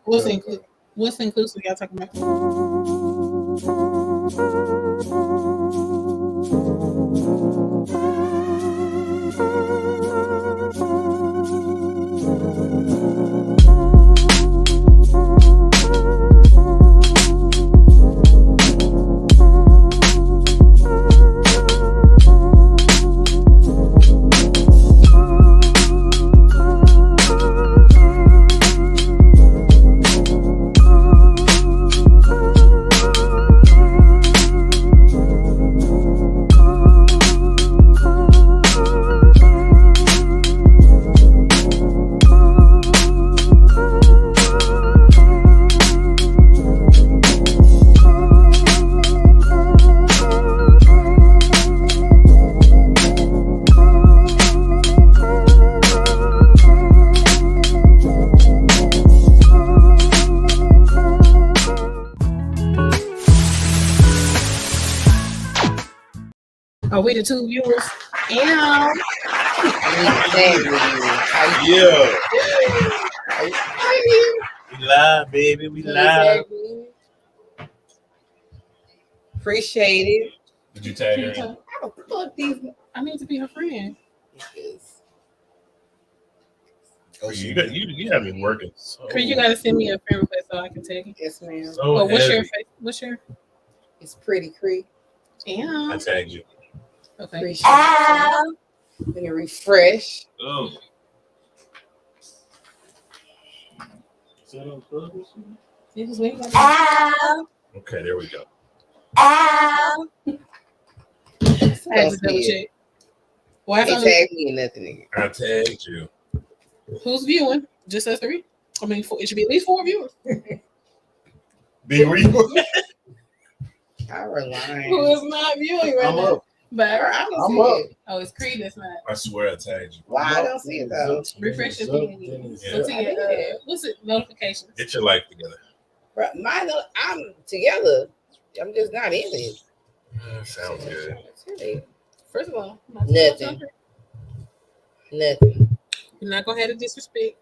What's inclusive? Y'all talking about? Are we the two viewers? Yeah. Yeah. We live, baby. We live. Appreciate it. Did you tag her? How the fuck these? I need to be her friend. You have me working. So Chris, you gotta send me a friend request so I can tag you. Yes, ma'am. So what's heavy. your face? What's your? It's Pretty Creek. Yeah. I tagged you. Okay. Appreciate it. Let me refresh. Oh. It was way better. Okay, there we go. I had to double check. Why? They tagged me and nothing. I tagged you. Who's viewing? Just us three? I mean, it should be at least 4 viewers. Big Regal. I rely. Who is not viewing right now? up. But I don't see it. oh, it's Creed that's not. I swear I tagged you. Why I don't see it though? Refresh your page. Yeah. Go to your, what's it? Notifications. Get your life together. Bro, I'm together. I'm just not in it. Sounds good. First of all, Nothing. You're not gonna have to disrespect.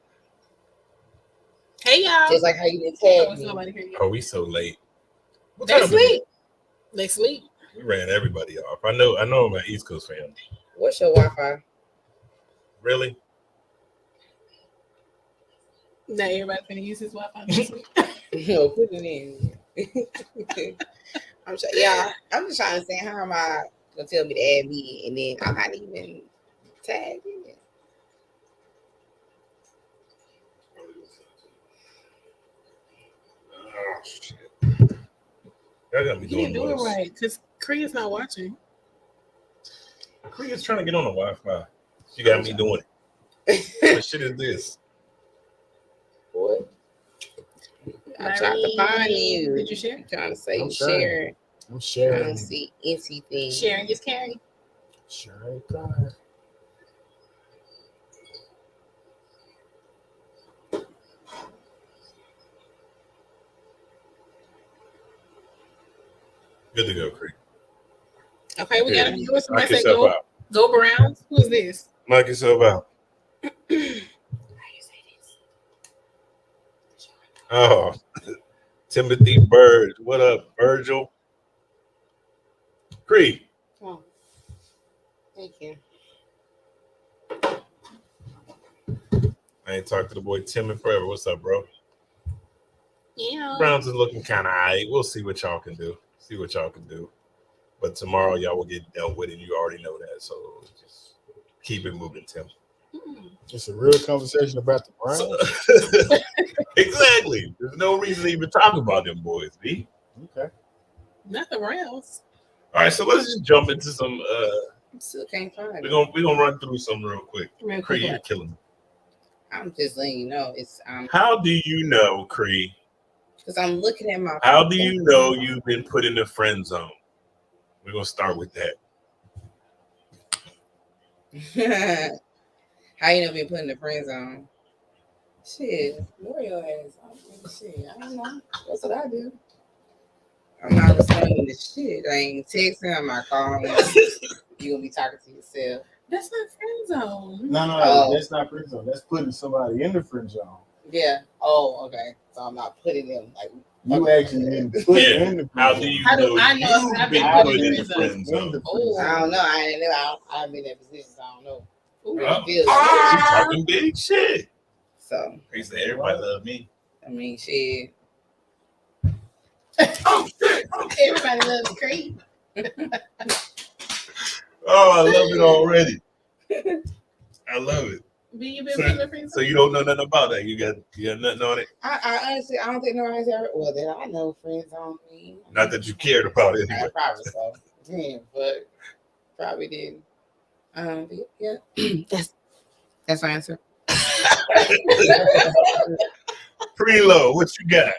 Hey y'all. Just like how you didn't Oh, tag it's me. nobody here yet. Oh, we so late. What They time is it? sleep. They sleep. We ran everybody off. I know I'm an East Coast fan. What's your Wi-Fi? Really? Now everybody finna use his Wi-Fi. this week. No, put it in. I'm just trying to say, how am I gonna tell me to add me and then I'm not even tagged in it? Oh shit. Y'all gotta be You didn't doing do it this. right because Creed's not watching. Creed's trying to get on the Wi-Fi. She got me doing it. What shit is this? What? I tried to find you. Did you share? I'm trying to say I'm sharing. I'm I sharing. don't see anything. Sharing is caring. Sure ain't trying. Good to go, Creed. Okay, we got a viewer. Somebody Knock say yourself out. go Browns. Who is this? Knock yourself out. Oh, Timothy Bird. What up, Virgil? Creed. Oh, thank you. I ain't talked to the boy Tim in forever. What's up, bro? Yeah. Browns is looking kind of high. We'll see what y'all can do. But tomorrow y'all will get dealt with, and you already know that. So just keep it moving, Tim. It's a real conversation about the Browns. So, exactly. There's no reason to even talk about them boys, B. Okay. Not the Browns. All right, so let's just jump into some. Still can't find We're it. gonna run through some real quick. Real Cree, quick. you're killing me. I'm just letting you know it's How do you know, Cree? because I'm looking at my. How do you know you've been put in the friend zone? We're gonna start with that. How you know been put in the friend zone? Shit, where your ass? Shit, I don't know. That's what I do. I'm not responding to shit. I ain't texting. I'm not calling. You gonna be talking to yourself. That's not friend zone. No, Oh. that's not friend zone. That's putting somebody in the friend zone. Yeah. Oh, okay. So I'm not putting them like. You actually in the friend Yeah. zone. How do you How do know I know if you've I've been been put in the friend friend zone? Oh. I don't know. I ain't know. I haven't been in that position, so I don't know. Who Oh. really feels She's talking big shit. So They say everybody love me. I mean, shit. Oh shit! Everybody loves Creed. Oh, I love it already. I love it. Be you been put in the friend So zone? you don't know nothing about that. You got nothing on it. I honestly, I don't think nobody's ever. Well, that I know friends on me. Not that you cared about it I anyway. probably so. Yeah, but probably didn't. Yeah. That's my answer. Preload, what you got?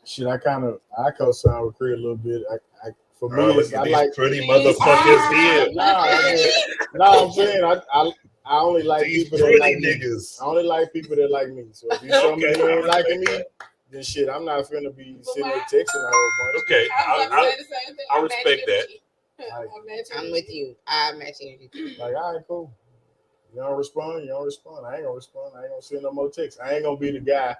Shit, I co-sign with Cree a little bit. For me, Oh, it's, look I at like. these pretty motherfuckers here. I'm saying I only like These people that pretty like me. niggas. I only like people that like me. So if you show me Okay, you I ain't liking respect me, that. then shit, I'm not finna be sitting there texting a whole bunch. Okay, I was about to say the same thing. I respect that. I'm with you. I match energy. Like, all right, cool. You don't respond, you don't respond. I ain't gonna respond. I ain't gonna send no more texts. I ain't gonna be the guy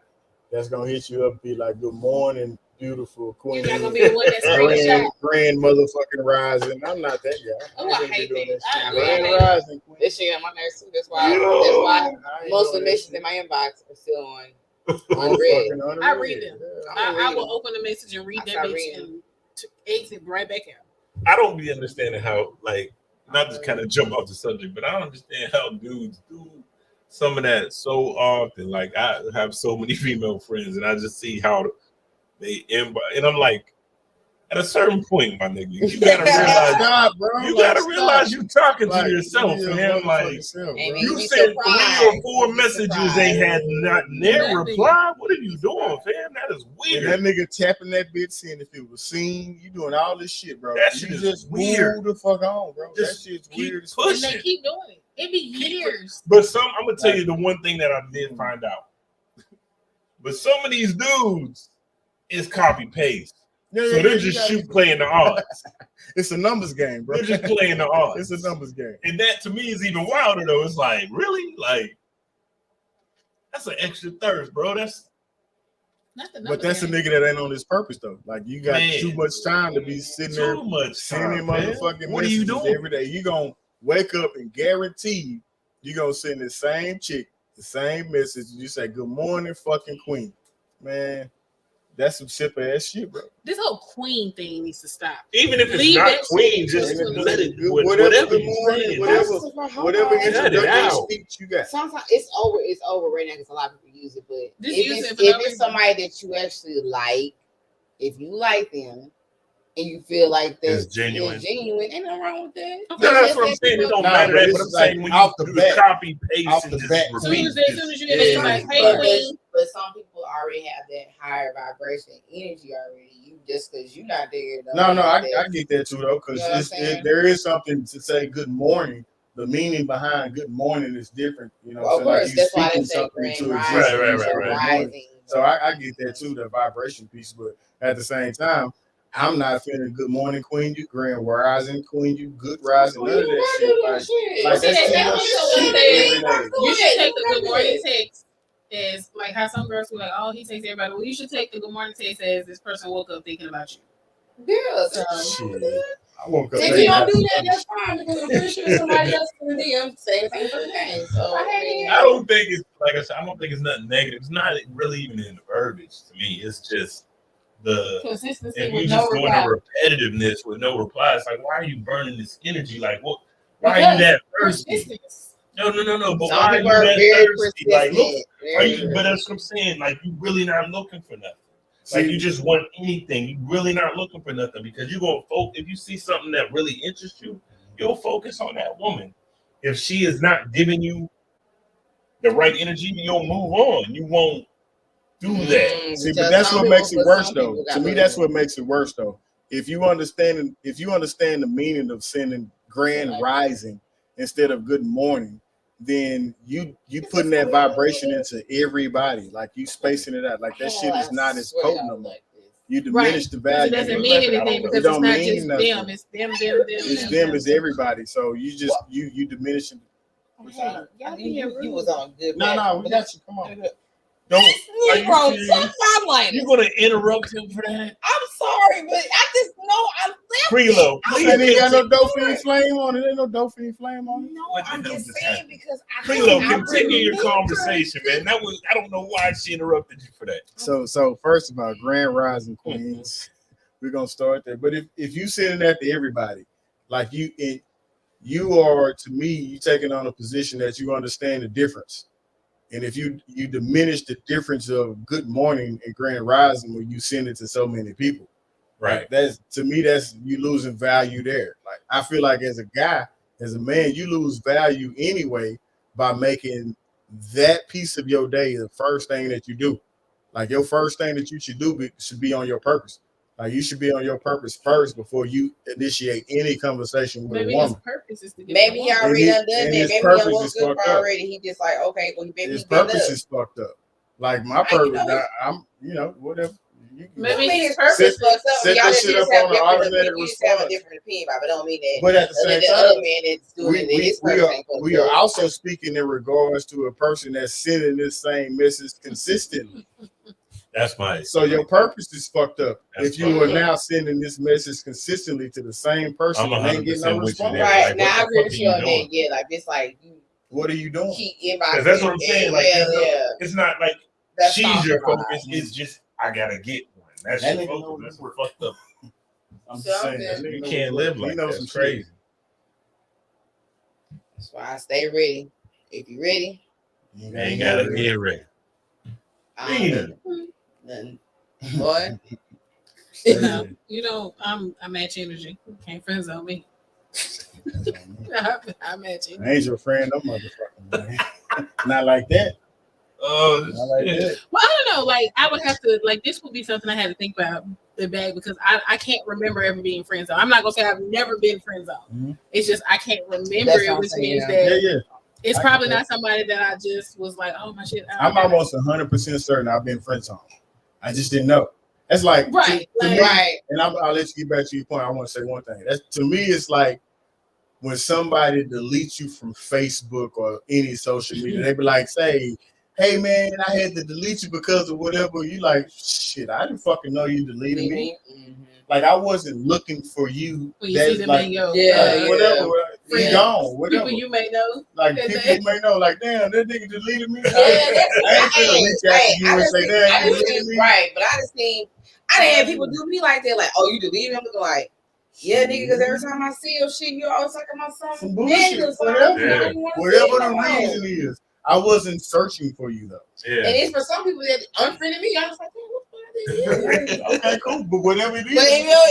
that's gonna hit you up and be like, good morning, beautiful queen. You're not gonna be the one that's screenshot. Grand motherfucking rising. I'm not that guy. Oh, I ain't gonna hate be doing that. shit. I Grand hate rising queen. This shit on my nerves too. That's why. Yo. That's why I ain't most of doing the that messages shit. in my inbox are still on. Motherfucking Unread. I read them. Yeah. I will open the message and read I that start bitch reading. and exit right back out. I don't be understanding how, like, not to kind of jump off the subject, but I don't understand how dudes do some of that so often. Like, I have so many female friends, and I just see how they invite, and I'm like, at a certain point, my nigga, you gotta realize, Stop, bro. you gotta realize you talking Like, to yourself, you man. Like, yourself, bro. Ain't you me sent surprised. 3 or 4 Me messages, surprised. they had not never Nothing. replied. What are you doing, fam? That is And that weird. nigga tapping that bitch, seeing if it was seen. You doing all this shit, bro. That shit you is just weird. move the fuck on, bro. Just that shit's keep weird as pushing. And they keep doing it. It be years. But I'm gonna tell you the one thing that I did find out. But some of these dudes is copy paste. So they're just playing the odds. It's a numbers game, bro. They're just playing the odds. It's a numbers game. And that to me is even wilder though. It's like, really? Like, that's an extra thirst, bro. That's Not the But that's a nigga that ain't on his purpose though. Like you got Man. too much time to be sitting there too much sending time, man. motherfucking What are you messages doing? every day. You gonna wake up and guarantee you gonna send the same chick the same message. You say good morning, fucking queen, man. That's some simple ass shit, bro. This whole queen thing needs to stop. Even if it's Leave not that queen, shit. just Whatever- let it do whatever you morning, saying, whatever Cut it introductory out. speech you got. Sometimes it's over. It's over right now because a lot of people use it. But Just if use it's, it for no if it's reason. somebody that you actually like, if you like them and you feel like that's It's genuine. ain't nothing wrong with that. No, that's what I'm saying. It don't Nah, matter but that, it's but I'm like saying when off you the do the bat. copy paste Off and the just bat. repeat Soon this. as you get it, Yeah. like, hey But, queen. but some people already have that higher vibration energy already. You just because you're not there. No, I get that too though, because You know what I'm saying? there is something to say good morning. The meaning behind good morning is different. You know, Well, of so like course, you that's why they speaking say something grand into rising. existence. Right, you say right. good morning. Rising. So I get that too, the vibration piece. But at the same time, I'm not feeling good morning, queen. You grand rising, queen. You good rising. None of that shit. Like See, that's they too much also shit say every day. you should take the good morning text as like how some girls were like, oh, he takes everybody. Well, you should take the good morning text as this person woke up thinking about you. Yeah, So Shit. I woke up. if you don't do that, that's fine because I'm pretty sure somebody else can DM say the same thing. So I don't think it's like I said. I don't think it's nothing negative. It's not really even in the verbiage to me. It's just the consistency if you with just no doing reply. a repetitiveness with no reply. It's like, why are you burning this energy? Like, what? Why are you that thirsty? Persistence. No. But some why are you people are that very thirsty? Like, look, persistent. are you? But that's what I'm saying. Like, you really not looking for nothing. Like, you just want anything. You really not looking for nothing because you're gonna focus. If you see something that really interests you, you'll focus on that woman. If she is not giving you the right energy, you'll move on. You won't do that. See, but that's what makes it worse, though. To me, that's what makes it worse, though. If you understand the meaning of sending grand rising instead of good morning, then you putting that vibration into everybody. Like you spacing it out. Like that shit is not as potent no more. You diminish the It value. doesn't mean anything because it's not just them. It's them. It's them. It's everybody. So you just you diminishing. You was on a good. No, we got you. Come on. Don't. This Are you Negro serious? took my lighter. You gonna interrupt him for that? I'm sorry, but I just know I left Preload, it. please. And ain't got no continue. Dolphin flame on it. Ain't no Dolphin flame on it. No, What the I'm hell just just saying happened? because I Preload, I continue your remember- conversation, man. That was I don't know why she interrupted you for that. So first of all, Grand Rising Queens. We're gonna start there. But if you sending that to everybody, like you are, to me, you taking on a position that you understand the difference. And if you diminish the difference of good morning and Grand Rising when you send it to so many people, like, that's, to me, that's you losing value there. Like, I feel like as a guy, as a man, you lose value anyway by making that piece of your day the first thing that you do. Like, your first thing that you should do should be on your purpose. Like, you should be on your purpose first before you initiate any conversation with Maybe a his woman. purpose is to get Maybe he a woman. already And done that. his Maybe he purpose done woke is up fucked up. already. He just like, okay, well, maybe His he been purpose up. is fucked up. Like, my How you purpose, know? I'm, whatever. Maybe Maybe his his purpose purpose fucked up. set Y'all that just shit up have on an different automatic opinion. You just have a response. different opinion about it. But don't mean that. But at the Other same than other time, man that's doing it, his we purpose ain't fucked are up. also speaking in regards to a person that's sending this same message consistently. That's my So your purpose is fucked up. That's If you are fucked now sending this message consistently to the same person I'm and ain't getting no 100% with you response, there. Right Like, now, what I the agree fuck with are you you on that. doing? Yeah, like it's like you what are you doing? keep inboxing. Because that's what I'm saying. Like, yeah, yeah. it's not like That's she's your compromise. focus. It's just I gotta get one. That's That your nigga focus. know That's what fucked up. I'm So just I'm saying. good. that nigga You know can't what- live he like knows that. some It's shit. crazy. That's why I stay ready. If you ready, You You ain't gotta get ready. I Nina. don't nothing. Boy, You know, I match energy. Can't friend zone me. I match energy. I ain't your friend, no motherfucker, man. Not like that. Oh, Not like shit. that. Well, I don't know. Like, I would have to, like, this would be something I had to think about the bag because I can't remember ever being friend zone. I'm not gonna say I've never been friend zone. Mm-hmm. It's just I can't remember That's it, what I'm which saying, means yeah. that Yeah. it's I probably get not somebody that I just was like, oh my shit. I'm almost 100% certain I've been friend zoned. I just didn't know. That's like, right. to Like, me, right. and I'll let you get back to your point. I want to say one thing. That's, to me, it's like when somebody deletes you from Facebook or any social media, they be like, say, hey man, I had to delete you because of whatever. You like, shit, I didn't fucking know you deleted me. Mm-hmm. Like, I wasn't looking for you. when you That's see them like, in your Yeah, whatever. friends, He gone. Whatever. people you may know. Like, and people they- may know, like, damn, that nigga deleted me. Yeah, I ain't finna hey, reach out to you and just say, seen- damn, I you just deleted seen- me. right, but I just seen, I didn't have people do me like that, like, oh, you deleted him, looking like, yeah, nigga, because every time I see your shit, you always talking about Some something bullshit, negative, so whatever. I don't wanna see Whatever it the no more. reason is, I wasn't searching for you though. Yeah. And it's for some people that unfriended me. I was like, man, what the fuck is Okay, cool. But whatever it is, But you know,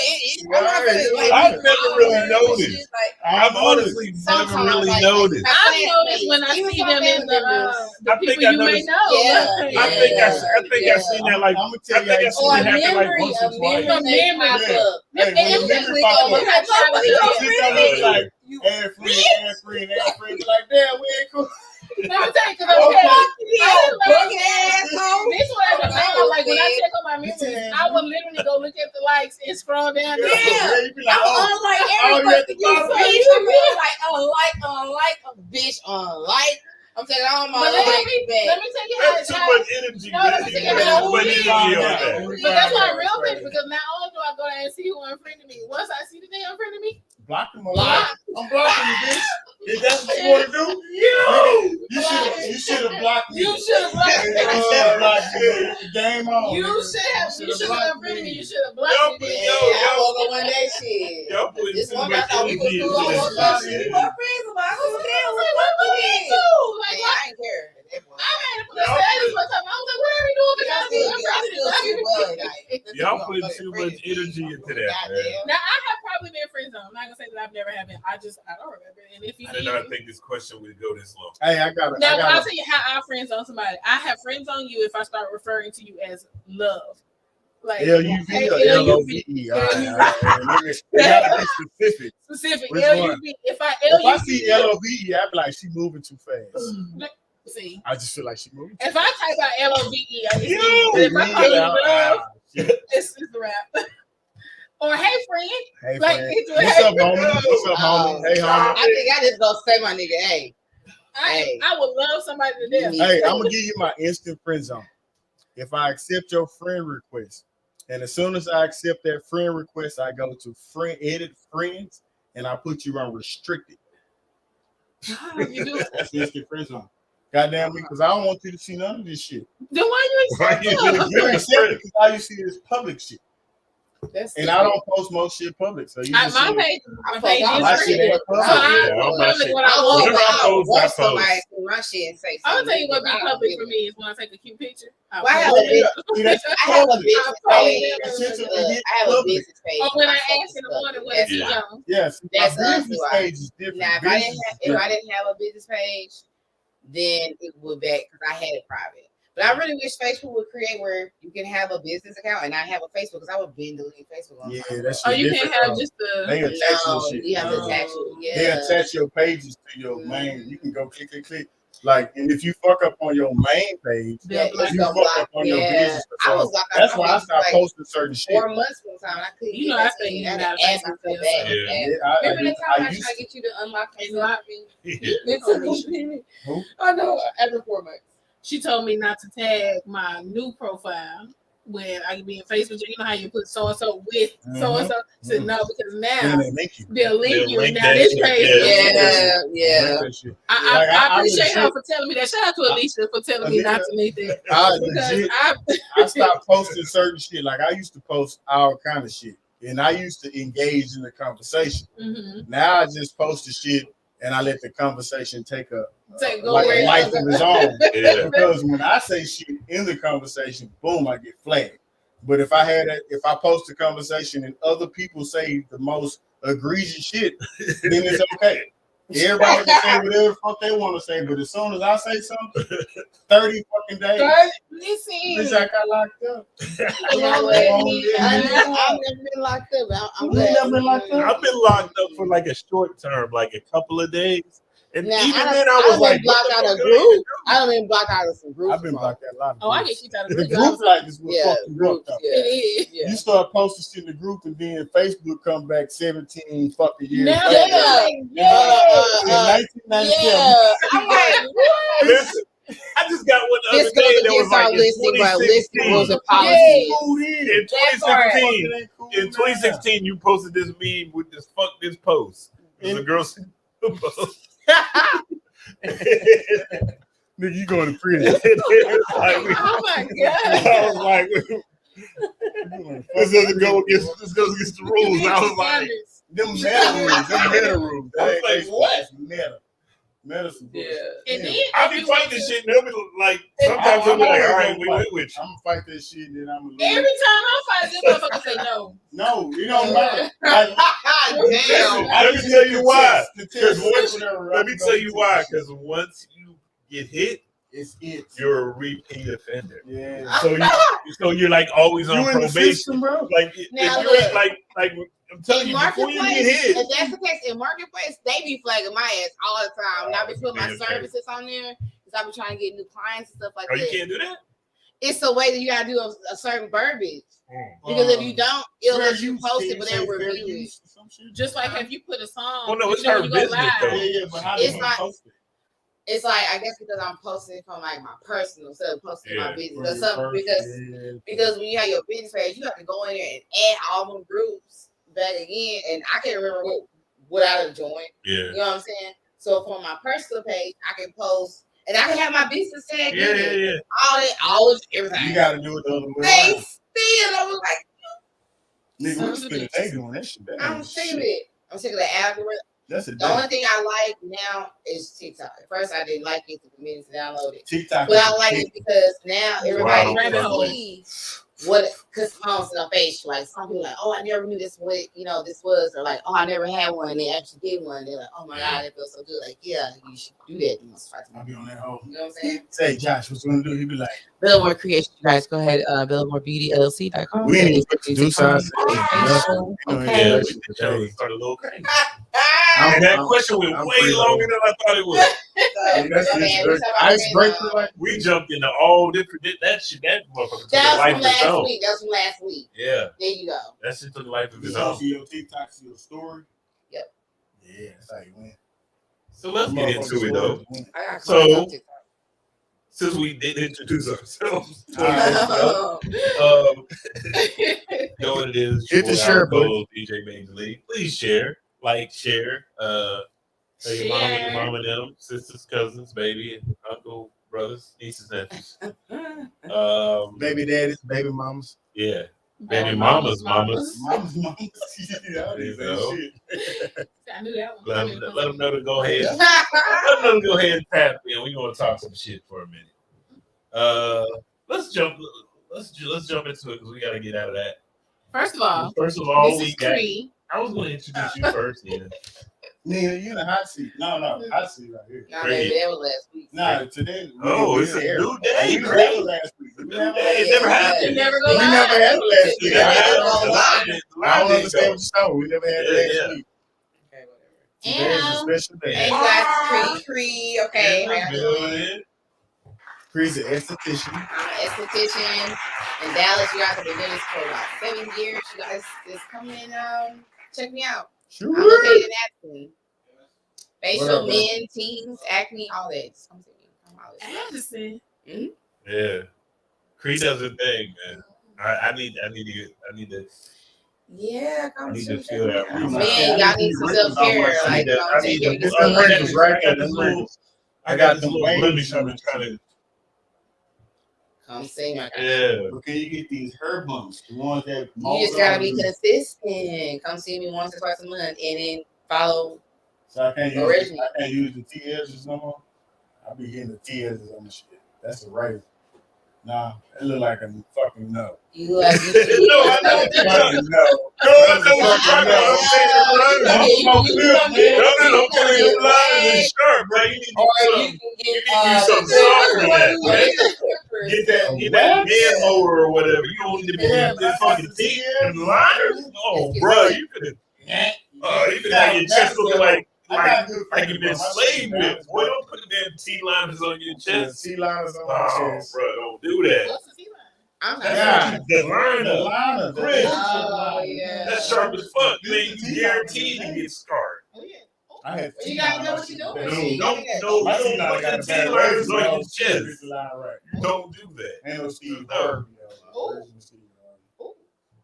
I'm not gonna, like, I've you never follow really her and noticed. shit, like, I've honestly never sometimes, really like, noticed. my I've noticed when I even see my them in family members. the I think people I you may noticed- know. Yeah, Like, I think Yeah. I seen that like I'm gonna I tell think I you. seen Or it a happen like memory, once a or twice. memory may Memory. pop Yeah. up. Hey, when And the you memory click pop on up, it. Nobody you else sit friend there me. and like, You add friend, be like, damn, we ain't cool. let me tell you, because Okay. I bug learned asshole. this one as a man, like when I check on my memories, Yeah. I would literally go look at the likes and scroll down. Yeah. You be like, I'm oh, unlike oh, you at the everybody. You bottom. bitch. I'm like, unlike, bitch, unlike. I'm taking all my But let like me back. tell you how That's too how- much energy, No, man. let me You tell you put how- too much energy on that. But that's why I'm real quick because not only do I go down and see who unfriended me, once I see that they unfriended me, Block them. Block. I'm blocking you, bitch. Is that what you want to do? You should have blocked me. you should have blocked me. Game on. You nigga. should have unfriended me. You should have Yo, blocked me. Yeah, I woke up one day, shit. Y'all putting This too one I much thought we was energy cool. into I this woke up, shit, shit. We man. were friends about who the hell Like, was what fucking we it? do? Like, Yeah, I ain't care at that point. I made it put a status one time. I was like, what are we doing? I still see well, like, Y'all putting too much energy into that, man. Now, I have probably been friend zone. I'm not gonna say that I've never have been. I don't remember. And if you I did not think this question would go this long. Hey, I got now, I'll it. tell you how I friend zone somebody. I have friends on you if I start referring to you as love. Like L-U-V or L-U-V. L-O-V-E? All right. You gotta be specific. Specific. Which L-U-V. If I If I L-U-V. see L-O-V-E, I be like, she moving too fast. See. I just feel like she moving. If I type out L-O-V-E, I just Yo, if I call you love, Hey, it's a wrap. Or hey friend. Like, friend. it's What's up, homie? What's up, homie? Hey, homie. I think I just gonna say my nigga, hey. I would love somebody to death. Hey, I'm gonna give you my instant friend zone. if I accept your friend request, and as soon as I accept that friend request, I go to edit friends, and I put you on restricted. How you do it? That's instant friend zone. Goddamn me, because I don't want you to see none of this shit. Then why you accept Why you them? accept You accept it because all you see is public shit. That's And I don't post most shit public. So you My just see page, I my page forgot is my free. shit ain't So public. I Yeah, put all my public shit. what I I want Whatever I post, I want post. somebody to my shit and say I'm something. gonna tell you what be I don't public give for a- me is when I take a cute picture. I Well, I have post a it. big- See, that's I have a public. business page. Essentially, Look, get I have a public. business page. Or when My I focus ask in the is morning, public. what That's is he Yeah. on? Yes, my That's us, business why. page is different. Now, if I didn't have a business page, then it would back because I had it private. But I really wish Facebook would create where you can have a business account and not have a Facebook because I would been deleting Facebook. On Yeah, time. that's Oh, you can't different, have though. just the. They attach your No, shit. you have to Oh. attach it. Yeah. They attach your pages to your main. You can go click. Like, and if you fuck up on your main page, Yeah, They'll it's you gonna fuck block. up on your Yeah. business. I was So locked out that's my why I business stopped like posting certain shit. 4 months one time. And I couldn't You get know, I back stay in. in I and had out to of add Facebook myself for back. yourself. Yeah. Yeah, Remember that time I used tried to get you to unlock It's yourself? not- Yeah. Who? I know, after 4 months. She told me not to tag my new profile when I be in Facebook. You know how you put so and so with so and so. Said no because now Then they make you. they'll link They'll you. link Now that this shit, page. yeah. Yeah. That shit. I I appreciate her legit- for telling me that. Shout out to Alicia for telling me not to link that. I Because legit, I I stopped posting certain shit. Like I used to post all kind of shit, and I used to engage in the conversation. mhm. Now I just post the shit, and I let the conversation take a Say go like where a it life goes. of its own. Yeah. Because when I say shit in the conversation, boom, I get flagged. But if I post a conversation and other people say the most egregious shit, then it's okay. Everybody can say whatever the fuck they want to say, but as soon as I say something, 30 fucking days, Listen, bitch, I got locked up. You know what? I've never been locked up. I'm You glad. never been locked up? I've been locked up for like a short term, like a couple of days. And Now, even I then, I done was like, been blocked what the out of fuck do I group. I done been blocked out of some groups. I've been blocked out a lot of oh, I groups. get kicked out of The groups. group life is what Yeah, fucked you up. groups. Though. Yeah. It is. Yeah. You start posting shit in the group, and then Facebook come back 17 fucking years Now, later. Yeah. In 1997, Yeah. I'm like, what? Listen, I just got one the This other day goes that was against our like in listing, but listing 2016. rules and Yeah. policies. In That part. 2016, in 2016, you posted this meme with this "fuck this" post. There's a girl said the post. Nigga, you going to prison. oh my god. I was like, this doesn't go against the rules. I was like, Them meta rules. I was like, what? Meta. Medicine. Yeah. And then I be fighting this shit, and they'll be like, sometimes they'll be like, all right, we went with you. I'm gonna fight that shit, and then I'm gonna every leave. time I fight, this motherfucker say no. No, it don't matter. Like, Damn. Let me tell you why. Because once, let me tell you why. Because once you get hit, it's it. you're a repeat offender. Yeah. So you're like always on You in the probation. system, bro. Like Now if you look. ain't like I'm telling In you, before you marketplace, get hit, if that's the case, in marketplace, they be flagging my ass all the time. And I be putting my Okay. services on there because I be trying to get new clients and stuff like oh, you that. can't do that. It's a way that you gotta do a certain verbiage Mm. because if you don't, it'll Fair let you use, post can it, but say then fair review it. use or some shit? Just like if you put a song, Well, no, it's you know, her you go business, live. though. Yeah, but how It's do you not- post it? It's like I guess because I'm posting from like my personal instead of posting my Yeah. business. Because when you have your business page, you have to go in there and add all them groups back again. And I can't remember what I have joined. Yeah. You know what I'm saying? So for my personal page, I can post and I can have my business tag in it. Yeah. All this, everything. You gotta do it the other way They around. still, I was like, Nigga, we spend a day doing that shit. That I'm ain't sick of shit. it. I'm sick of the algorithm. That's a The day. only thing I like now is TikTok. At first, I didn't like it. The minutes to download it. TikTok. But I like it because now everybody Wow. can see what because on their face. Like some people like, oh, I never knew this what this was, or like, oh, I never had one. And they actually did one. They're like, oh my god, it feels so good. Like, yeah, you should do that. You must fight. I'll be on that hoe. You know what I'm saying? Say, Josh, what's gonna do? He be like, Billmore Creation, you guys go ahead. BillmoreBeautyLC.com. we ain't introduce ourselves. Okay. Yeah. We started a little crazy. Ah, And that question went I'm way pretty longer than I thought it would. That's just icebreaker. Like, We jumped into all different that shit. That motherfucker took a That was life from of its last own. week. That was from last week. Yeah, There you go. that shit took a life of you its don't own. see your TikTok, see your story. Yep. Yeah, that's how you win. So let's get into it though. I got So- clients on TikTok. since we did introduce ourselves, Oh. you know what it is. Hit the Boy, share Our button. Goal, DJ Major League. Please share, like, share. Tell your mom and them, sisters, cousins, baby, and uncle, brothers, nieces, nephews. Baby daddies, baby mamas. Yeah. Baby mamas. Mamas. Yeah, You know. I knew that one. Let them know to go ahead. Let them know to go ahead and tap in. We're gonna talk some shit for a minute. Let's jump into it because we gotta get out of that. First of all, this is Cree. I was gonna introduce you first, Nina. Nina, you in the hot seat. No, hot seat right here. Nah, baby, that was last week. Nah, today. It's a new day. We never had it last week. It never happened. You never go We live. never had it last week. Yeah, I don't understand what you're talking. We never had it last week. Okay, whatever. Today's a special day. Hey guys, Cree. Okay, how y'all doing? Cree's an esthetician. I'm an esthetician in Dallas. You guys have been doing this for about 7 years. You guys just come and check me out. Sure. I'm located in Athens. Facial, What up, bro? men, teens, acne, all that. Just come see me. I'm all that. Anderson. Yeah. Cree does her thing, man. I need to Yeah, come I need see to feel that. Man, y'all need some self-care. I Like, need I'm to- taking It's I the got wrinkles this- right I there. got this Them little- wrinkles. I got this them little veins. blemish I've been trying to. come see me. Yeah. But can you get these herb bumps? The ones that You just gotta be consistent. Come see me once or twice a month, and then follow. So I can't Original. use the TSs no more. I be getting the TSs on the shit. That's the right. Nah, it look like a fucking no. You like you No, I know what you're talking Fucking no. I'm saying the line is sharp, right? You need or to you do can get you need something softer than that, right? Get that man mower or whatever. You don't need to be using this fucking teeth and liners. Oh, bro, you could have your chest looking like you've been slaved with. Boy, don't put the damn T liners on your chest. T liners on Oh, my chest. bro, don't do that. What's the C line? I'm not That's Yeah. the liner. liner. Chris. Oh, yeah. That's sharp as fuck. Man, you guaranteed to get scarred. Oh, yeah. I had You gotta know what you're doing. No, My you T don't line put got the a T bad liners rating. on your chest. Right. You don't do that. Ain't no Steve No. Harvey.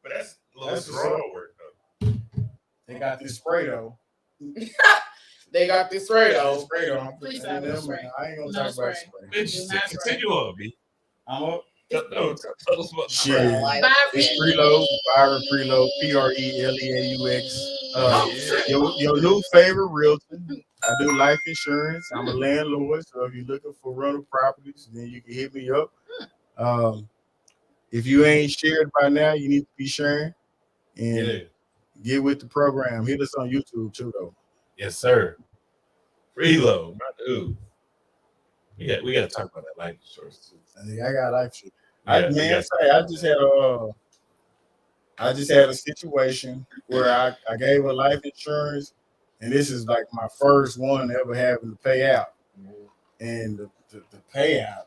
But that's a little That's strong work, though. They got this spray though. They got this right Got though. this spray though. I'm Please putting don't it in spray. there. I ain't gonna No talk about spray. spray. Interesting. Continue on, B. I'm up. No, tell us about the Shit. spray. It's preload, Byron Preload, PRELEAUX. Your new favorite realtor. I do life insurance. I'm a landlord, so if you're looking for rental properties, then you can hit me up. If you ain't shared by now, you need to be sharing and Yeah. get with the program. Hit us on YouTube too, though. Yes, sir. Preload, my dude. We got to talk about that life insurance too. I think I got life shit. Yeah, I just had a situation where I gave a life insurance, and this is like my first one ever having to pay out. And the payout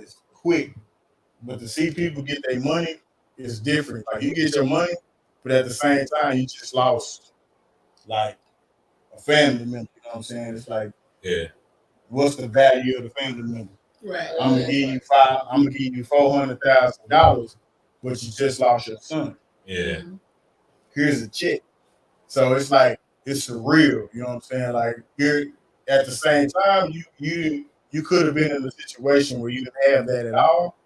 is quick, but to see people get their money is different. Like you get your money, but at the same time you just lost like a family member. You know what I'm saying? It's like, Yeah. what's the value of the family member? Right. I'm gonna give you $400,000, but you just lost your son. Yeah. Here's a check. So it's like it's surreal. You know what I'm saying? Like here at the same time, you could have been in a situation where you didn't have that at all,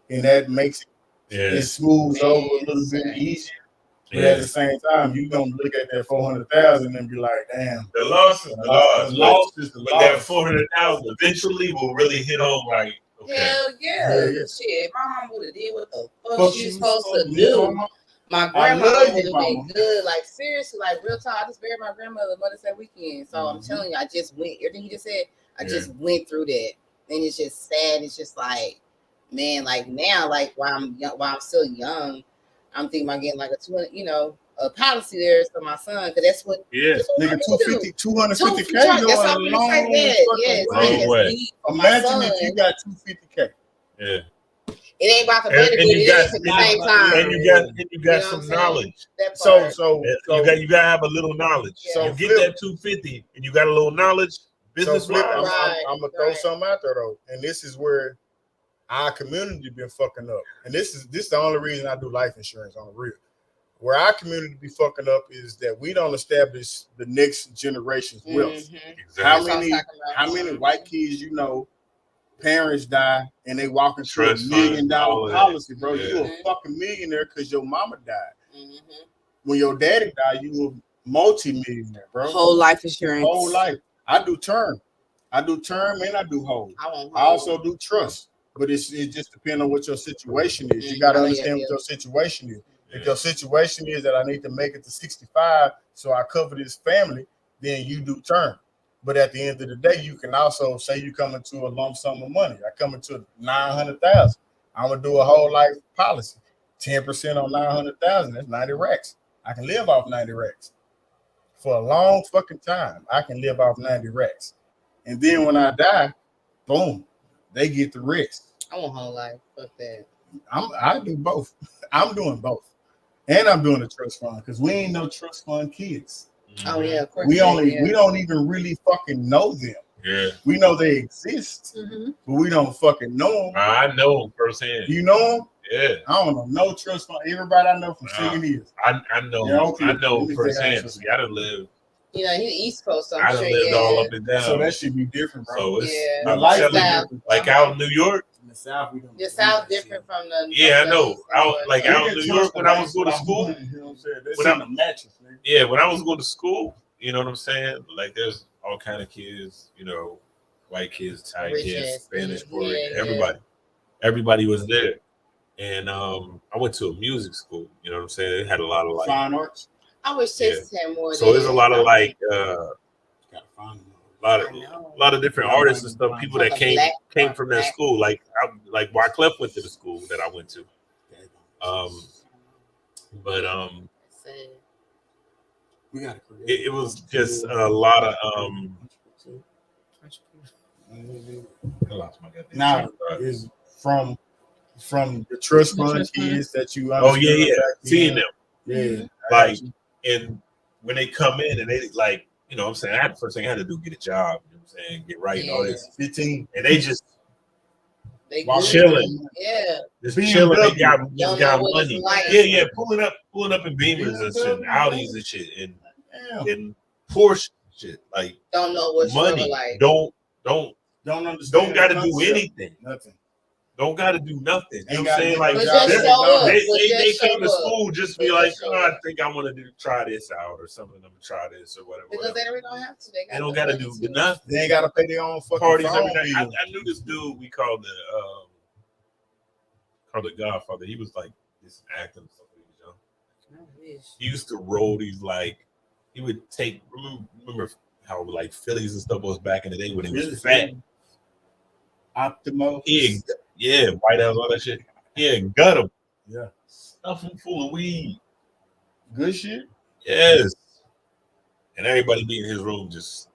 and that makes it smooths over a little bit easier. But at the same time, you gonna look at that 400,000 and be like, damn, The loss is the loss. The loss is the But that loss. 400,000 eventually will really hit home like, okay. Hell yeah. Yeah, yeah. Shit, my mom would have did what the Fuck fuck she was supposed to do. My grandmother love you, would have been mama. good. Like, seriously, like, real talk. I just buried my grandmother Mother's Day weekend. So I'm telling you, I just went, everything you just said, I just went through that. And it's just sad. It's just like, man, like now, like while I'm still young, I'm thinking about getting like a policy there for my son. Because that's what, Yeah. that's what Nigga, I need to do. 250K That's going what a I'm gonna long say. Yes, Long yes, way. need for my Imagine son. if you got 250K. Yeah. It ain't about the And- money, and but you it got- is at the same time. And you got You know some what I'm saying? knowledge. That So part. so You gotta have a little knowledge. So you get that 250 and you got a little knowledge, business Flip, wise. I'm gonna throw something out there though, and this is where our community been fucking up, and this is the only reason I do life insurance on the real. Where our community be fucking up is that we don't establish the next generation's wealth. Exactly. How many white kids you know, parents die and they walk into $1 million policy, bro? You a fucking millionaire because your mama died. When your daddy died, you a multi-millionaire, bro. Whole life insurance. Whole life. I do term and I do whole. I also do trust, but it just depends on what your situation is. You got to understand what your situation is. If your situation is that I need to make it to 65 so I cover this family, then you do term. But at the end of the day, you can also say you come into a lump sum of money. I come into 900,000. I'm gonna do a whole life policy. 10% on 900,000. That's 90 racks. I can live off 90 racks for a long fucking time. I can live off 90 racks, and then when I die, boom, they get the rest. I want whole life. Fuck that. I do both. I'm doing both. And I'm doing a trust fund because we ain't no trust fund kids. Oh yeah, of course. We don't even really fucking know them. Yeah. We know they exist, but we don't fucking know them. I know them firsthand. You know them? Yeah. I don't know no trust fund. Everybody I know from singing is. I know. Yeah, okay. I know firsthand. See, I done lived. You know, he's East Coast. I done lived all up and down. So that should be different, bro. So it's Yeah. like out in New York. In the South, we don't. The South different from the. Yeah, I know. Out Yeah, in New York when I was going to school. You know what I'm saying? That's in the mattress, nigga. Yeah, when I was going to school, you know what I'm saying? Like there's all kind of kids, you know, white kids, Thai kids, Spanish, Puerto Rican, everybody was there. And I went to a music school, you know what I'm saying? It had a lot of like fine arts. I wish Texas had more. So there's a lot of like A lot of different artists and stuff, people that came from that school. Like Wyclef went to the school that I went to. It was just a lot of now is from the trust fund kids that you seeing them. Yeah. Like and when they come in and they like, you know what I'm saying, the first thing I had to do get a job, you know what I'm saying, get right and all this 15 and they chilling. Yeah. Just chilling. They got money. Yeah, pulling up in Beamers and shit, and Audis and shit, and Porsche shit. Like don't know what money. Like. Don't understand. Don't gotta do anything. Nothing. Don't gotta do nothing. You know what I'm saying? Like they came to school just to be like, I think I want to try this out or something. I'm gonna try this or whatever. Because they really don't have to. They don't gotta do nothing. They ain't gotta pay their own fucking parties every night. I knew this dude we called the Godfather. He was like this actor and stuff when he was young. He used to roll these like he would take remember how like Phillies and stuff was back in the day when he was fat. Optimo. Yeah, White House, all that shit. Yeah, gut him. Yeah. Stuff him full of weed. Good shit? Yes. And everybody be in his room just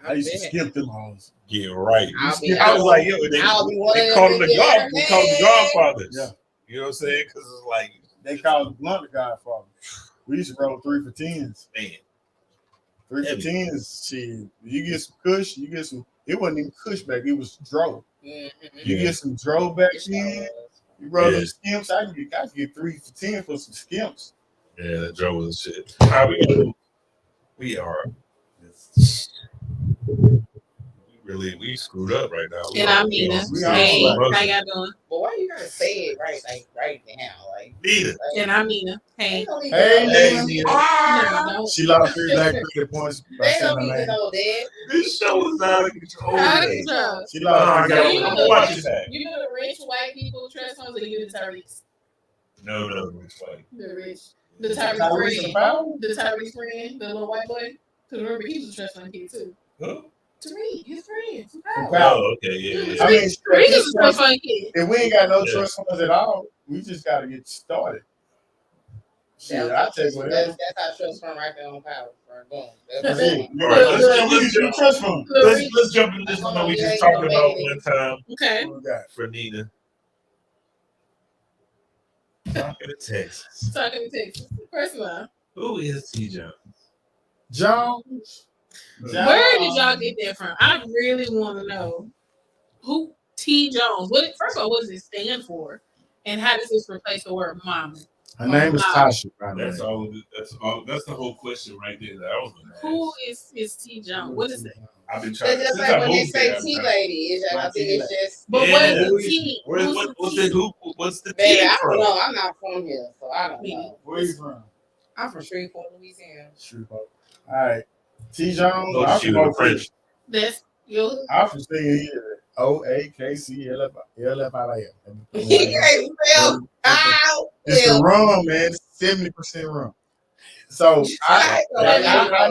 I used to skip them hoes. Getting right. I was like, yo, they called him the God. We called him the Godfathers. Yeah. You know what I'm saying? Because it's like they called Blunt the Godfather. We used to roll 3 for 10s. Man. 3 for 10s, shit. You get some kush, you get some. It wasn't even kush back, it was dro. You get some dro back then. You roll them skimps. I can get 3 for 10 for some skimps. Yeah, that dro was shit. How we are. We screwed up right now. And I mean, hey, how y'all doing? But why you gotta say it right now? Like, Nina. And I mean, hey. Hey, No. She lost 3 black credit points. They don't even know that. This show is out of control. She lost. I'm watching that. You know the rich white people trust funds, or you the Tyrese? No, rich white. The rich. The Tyrese friend, the little white boy. Because remember, he was a trust fund kid too. Who? Tariq, his friend. Oh, okay, yeah. I mean, Tariq is a trust fund kid. If we ain't got no trust funds at all, we just got to get started. Shit, I tell you what. That's how trust fund right there on power. Boom. All right, let's jump into this one that we just talked about one time. Okay. For Nina. Talking to Texas. Talking to Texas. First of all, who is T. Jones? Jones, Where did y'all get that from? I really want to know who T Jones. First of all, what does it stand for, and how does this replace the word mama? Her name is Tasha. That's all. That's the whole question right there. That I was gonna ask. Who is T Jones? What is it? I've been trying. That's just Since like I when they moved say there, T lady. I think it's just. But what is the T? What's the Baby, T I from? don't know. I'm not from here, so I don't know. Where you from? I'm from Shreveport, Louisiana. Shreveport. All right. T. Jones. Oh, I'm she from was Oak French. Creek. That's your. I'm from Singing here. OAKCLFIL. He can't spell. Ow. It's the rum, man. It's 70% rum. So I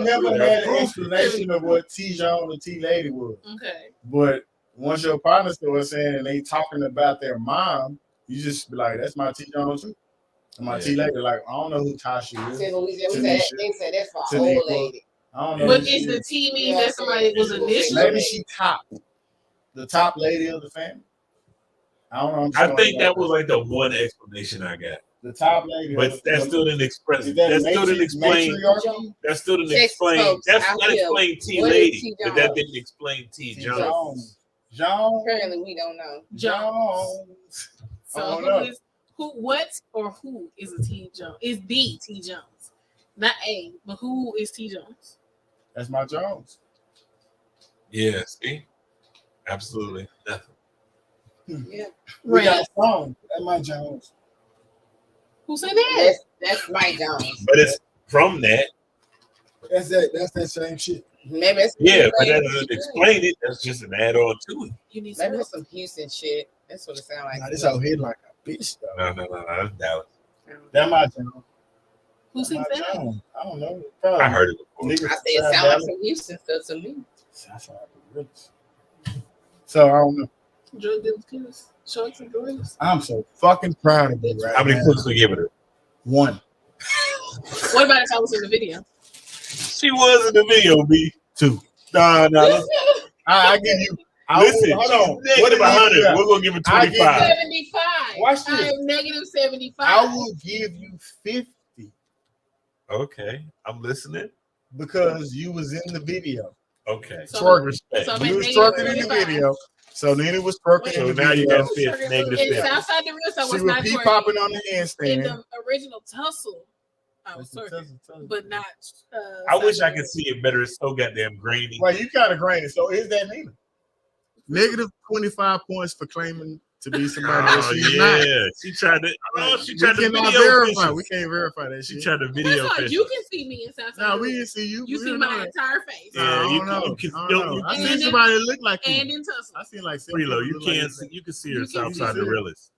never had an explanation of what T. Jones or T. Lady was. Okay. But once your partner starts saying and they talking about their mom, you just be like, that's my T. Jones too. And my T. Lady, like, I don't know who Tasha is. They said that's my old lady. I don't know. But is the T mean that somebody was initially? Maybe she the top lady of the family. I don't know. I think that was like the one explanation I got. The top lady, but that still didn't express. That still didn't explain. That still didn't explain. That explained T lady, but that didn't explain T Jones. Jones. Apparently, we don't know. Jones. So who is a T Jones? Is the T Jones, not A, but who is T Jones? That's my Jones. Yeah. See, absolutely nothing. Yeah. We got a song. That's my Jones. Who said that? That's Mike Jones. But it's from that. That's that same shit. Maybe it's but that doesn't explain it. That's just an add-on to it. Maybe it's some Houston shit. That's what it sounds like. Nah, this out here like a bitch though. No. That's Dallas. That's my Jones. Who said that? I don't know. Probably. I heard it before. I said it sounds like some Houston stuff to me. So I don't know. Drug dealers, killers, sharks, and gorillas. I'm so fucking proud of you right How many points we giving her? 1. What about if I was in the video? She was in the video, B. 2. Nah. I give you. Listen, hold on. What about 100? We're gonna give her 25. 75. Watch this. I am negative 75. I will give you 50 Okay, I'm listening. because you was in the video. Okay, Twerk respect. So you was twerking in the video. So Nina was twerking in the now you video. got negative In 50. Southside the Real, so She was was not pee twerking. popping on the In handstand. the original tussle, I was twerking, but not. I wish I could see it better. It's so goddamn grainy. Well, you kind of grainy. So is that Nina? Negative 25 points for claiming to be somebody that she's not. She tried to. Oh, she tried to cannot video verify. fish. We can't verify that She shit. tried to video That's all. fish. You can see me in Southside. No, the we Real. didn't see you. You We see didn't my know that. entire face. Yeah, I you don't know. can. I don't know. I And seen then- somebody that looked like And you. in tussle. I seen like Preload, you look can't. like You can see her You can Southside see the it. realest.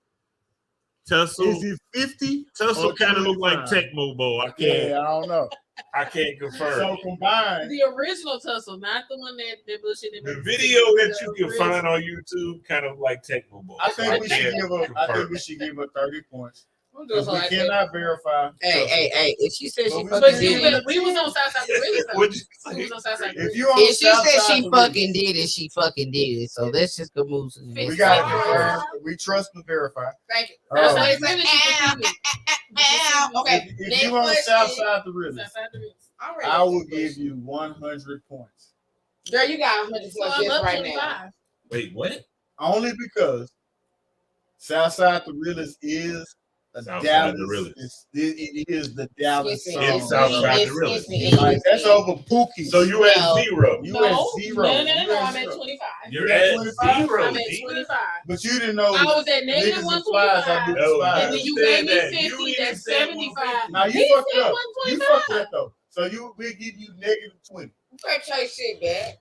Tussle. Is it 50? Tussle or kind of look like 25? Tecmo Bowl. I Yeah, can't. I don't know. I can't confirm. So combined, The original tussle, not the one that bullshit. The video that you can find on YouTube, kind of like Tecmo Bowl. I think we should can't give her. I confirm think we should give her 30 points. We'll do Because we like that. cannot verify. Hey. If she said she But fucking But did it. we was on Southside the Real. What'd you We was say? on Southside the If Real. you on If the she south said side she of the fucking did it, she fucking did it. So let's just go move to the next. we got to one. confirm. We trust but verify. Thank you. Southside the Real, you can see me. Okay. If you on the south side of the river, Southside the Real. I will give you 100 points. Girl, you got 100 So points I'm just up right 25. now. Wait, what? Only because Southside the realest is a Southside Dallas. the realest. It is the Dallas Excuse song. me, It's Southside excuse the me, realest. excuse me, Like, that's over Pookie. So you at No. 0. You No, at 0. no, You I'm at zero. 25. You're at at 25? 0. I'm at Nina. 25. But you didn't know. I was at negative niggas and flies are 125. doing No, flies. And then you said gave me that. 50, You that's even said 75. Now He you fucked said up. You 125. fucked up though. So we'll give you negative 20. Take your shit back.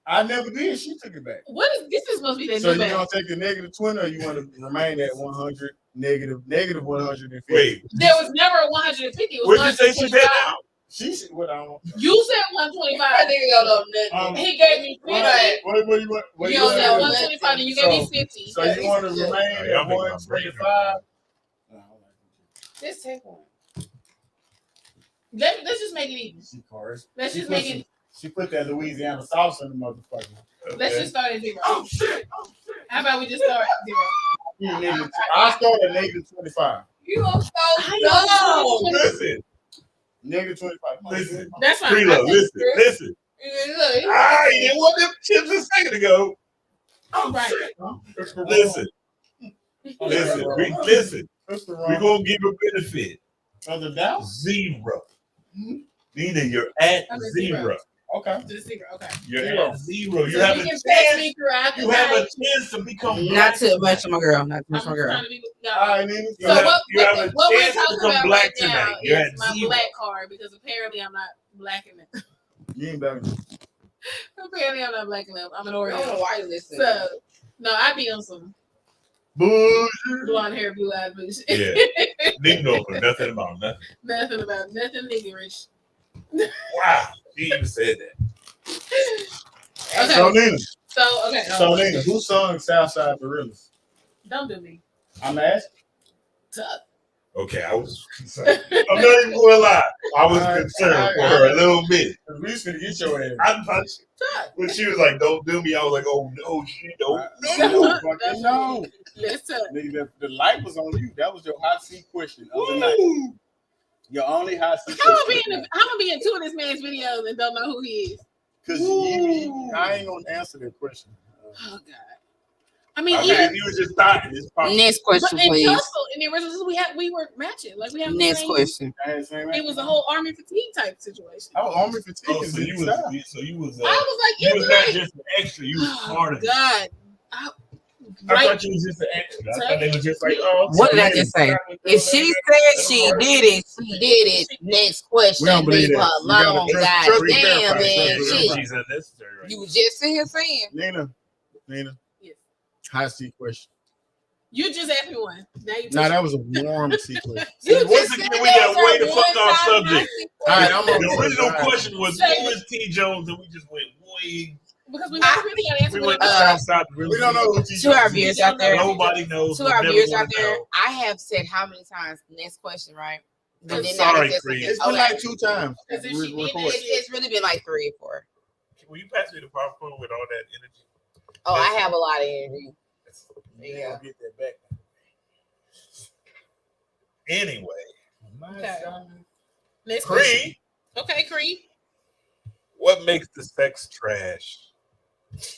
I never did. She took it back. What is this? Is supposed to be that So new you gonna bag. take the negative 20 or you want to remain at 100 negative 150? Wait, There was never a 150. It was what'd you say she said 125. now? She said what I want. You said I 125. nigga don't know nothing. He gave me 50. What you want? What You you only want? got 125 and you gave me 50. So you want to Yeah. remain Y'all at make my brain 125? Just take one. Let's just make it even. She chorus. Let's She just put make it. She put that Louisiana sauce in the motherfucker. Let's just start at 0. Oh shit! How about we just start at 0? I start at negative 25. You are so How dumb. Listen, Negative 25. Listen, That's fine. Preload, listen. Look, I didn't want them chips a second ago. Right. Listen. Listen. We're gonna give a benefit. Other doubt? 0. Nina, you're at I'm at 0. 0. Okay. Just 0. Okay. You're Zero. at 0. You So have you a can text chance. me throughout the You have a night. chance to become not black. too much of my girl. Not too I'm much of my girl. trying to be no. All right, Nina. You So have- what you have a we're chance to talking become about black right now tonight. You're is at my 0. black card because apparently I'm not black enough. You ain't better. Apparently I'm not black enough. I'm an I don't know Oreo. why you listen. So no, I be on some Bullshit. blonde hair, blue eyed bullshit. Yeah. Nigga don't know nothing about nothing. Nothing about nothing niggerish. Wow. She even said that. Okay. So Nina. So Nina, who sung Southside Gorillas? don't do me. I'm asking. Tuck. Okay, I was concerned. I'm not even going to lie. I was All right, concerned all right, for all her right. a little bit. At least gonna get your ass. I'm not. Tuck. When she was like, "Don't do me," I was like, "Oh no, she don't." No, fucking no. Let's tuck. Nigga, the light was on you. That was your hot seat question of the night. Woo. Your only hot seat I'm gonna question. be in 2 of this man's videos and don't know who he is. Because I ain't gonna answer that question. Oh God. I mean, I even mean, you was just thought this possible. Next but question, in please. Tussle, in the original, we were matching. Like we have the Next same. question. I had the same It was a whole army fatigue type situation. Oh, army fatigue Oh, is so in you the style. was, so you was, I was like, you you was not right. just an extra. You was Oh, part of it. God. I thought you was just an extra. I thought they was just like, oh. What did I just say? If she said she did it, she did it. Next question. We don't believe Leave her that. You gotta alone. trust- God trust me, damn, verify, man. trust me, Shit. She's unnecessary. Right? You was just sitting here saying. Nina, Yes. hot seat question. You just asked me one. Now you Nah, that was a warm seat question. You Once just again, said we that got was way her the fuck one off time subject. All right, I'm on The board. original All right. question was, who is T. Jones? And we just went way. because we never really got answer. We went to Southside. We don't know who T. To our Jones is. viewers out there. Nobody knows. To We'll our never viewers wanna out there, know. I have said how many times? Next question, right? I'm Did it sorry, not exist Creed. again? It's been Okay. like 2 times. Because if she did Record. that It's really been like 3 or 4. Will you pass me the popcorn with all that energy? Oh, I have a lot of energy. Yeah. Get that back. Anyway, Okay. Next question. Creed, Okay, Creed. what makes the sex trash?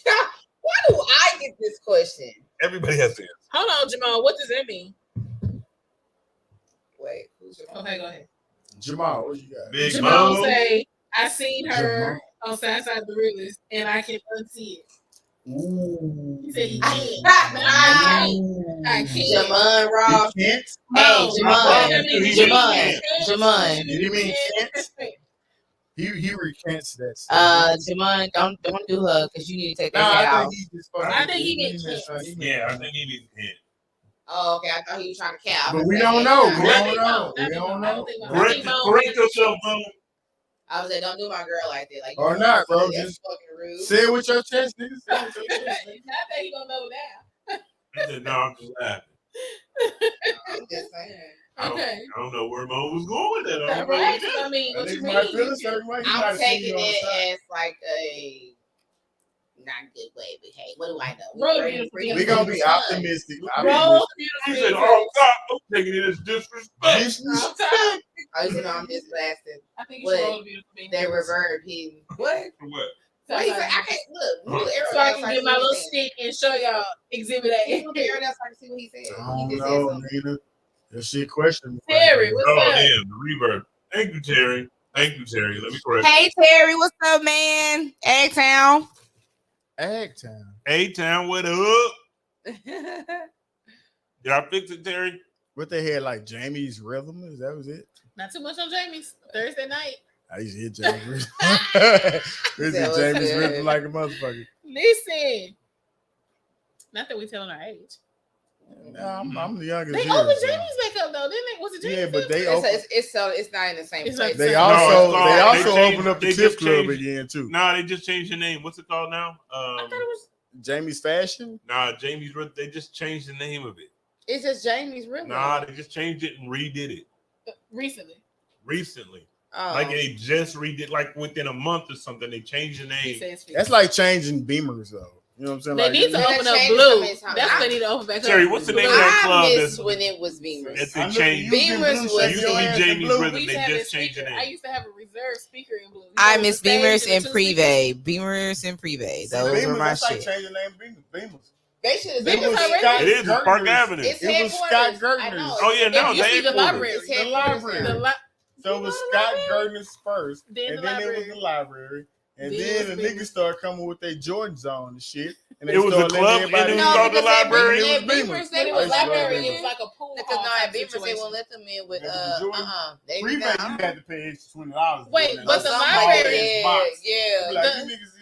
Why do I get this question? Everybody has to answer. Hold on, Jamal. What does that mean? Wait, who's your Okay, go ahead. Jamal, what you got? Big Jamal Mo. say, I seen her on Southside the Realist and I can unsee it. Ooh. He said he can't. I can't. Jamon Ross. You can't? Hey, Jamon. Jamon. Did you mean can't? He recants that. Jamon, don't do her because you need to take No, that I out. think he's just fucking. I think he meant Yeah, I think he needs a hint. Oh, okay. I thought he was trying to cap. But we don't know. We I don't think know. no, We don't know. Correct yourself, Mo. I was like, don't do my girl like that. Like, Or not, bro. That's Just fucking rude. say it with your chest, nigga. Say it with your Not chest. that he gonna know now. He said, no, I'm just laughing. I'm just saying. Okay. I don't know where Mo was going with that. I don't know Right. what I mean, That what you nigga might feel a mean? certain way. He might I'm have seen taking you on the it side. as like a not good way, but hey, what do I know? Roll We're beautiful. bringing We gonna the be sun. optimistic. Roll He beautiful. said, oh, God, I'm taking it as disrespect. I'm tired. Oh, you know, I'm just blasted. I think you should What? roll beautiful. baby. That reverb, he what? For what? What he say? I can't look. So I can get my little stick and show y'all exhibit A. Look at everyone else so I can see what he said. I don't He just said know, something. Nina. That shit question. Terry, what's Oh, up? damn, the reverb. Thank you, Terry. Thank you, Terry. Let me correct. Hey Terry, what's up, man? Egg Town. Ag Town. A-Town, what up? Did I fix it, Terry? What they had like Jamie's rhythm? Is that was it? Not too much on Jamie's Thursday night. I used to hit Jamie's rhythm. This That is was Jamie's good. rhythm like a motherfucker. Listen, not that we telling our age. I'm the youngest. They here, opened so. Jamie's back up though, didn't they? Was it Jamie's? Yeah, but they It's, opened. it's not in the same It's place. not They No, also it's not. they They also changed- opened up the they Tip just Club changed- again too. Nah, they just changed the name. What's it called now? I thought it was Jamie's Fashion. Nah, Jamie's. They just changed the name of it. It's just Jamie's rhythm. Nah, they just changed it and redid it recently. recently. Oh. Like they just redid, like within a month or something. They changed the He name. says That's like changing Beamers though. You know what I'm saying? They Like, need to They open up changed it Blue. so many times. That's what they need to open back Terry, up. what's the name of that I club? miss That's when it was Beamers. that they I know changed. you Beamers used was It used to be yours Jamie's Blue. Rhythm. We used They to have just this changed the speaker. name. I used to have a reserved speaker in Blue. You I know, miss the stage Beamers the and two speakers. Privé. Beamers and Privé. Those were my that's like shit. changing the name Beamers. They should have It been was already- Scott It is it's Park Gertner's- Avenue. It's It was Scott headquarters. I Gertner's. know. Oh, yeah, It now used to be the headquarters. library. It's The headquarters library. now. The li- So it was You Scott know the library? Gertner's first, Then and the then it was library. the library, and Then it then was the Beamers. niggas started coming with their Jordans on and shit, and they It was a started letting club, and everybody it was No, called the because at library. Beamers, It was Beamers, Beamers. they When it was was I used to library, go to it was like a pool Because hall no, type at Beamers they situation. won't let them in with Yeah, the Jordan. They Prevay, down. you had to pay extra $20. Wait, to but go the in that library- box. Yeah. Like, The- you niggas,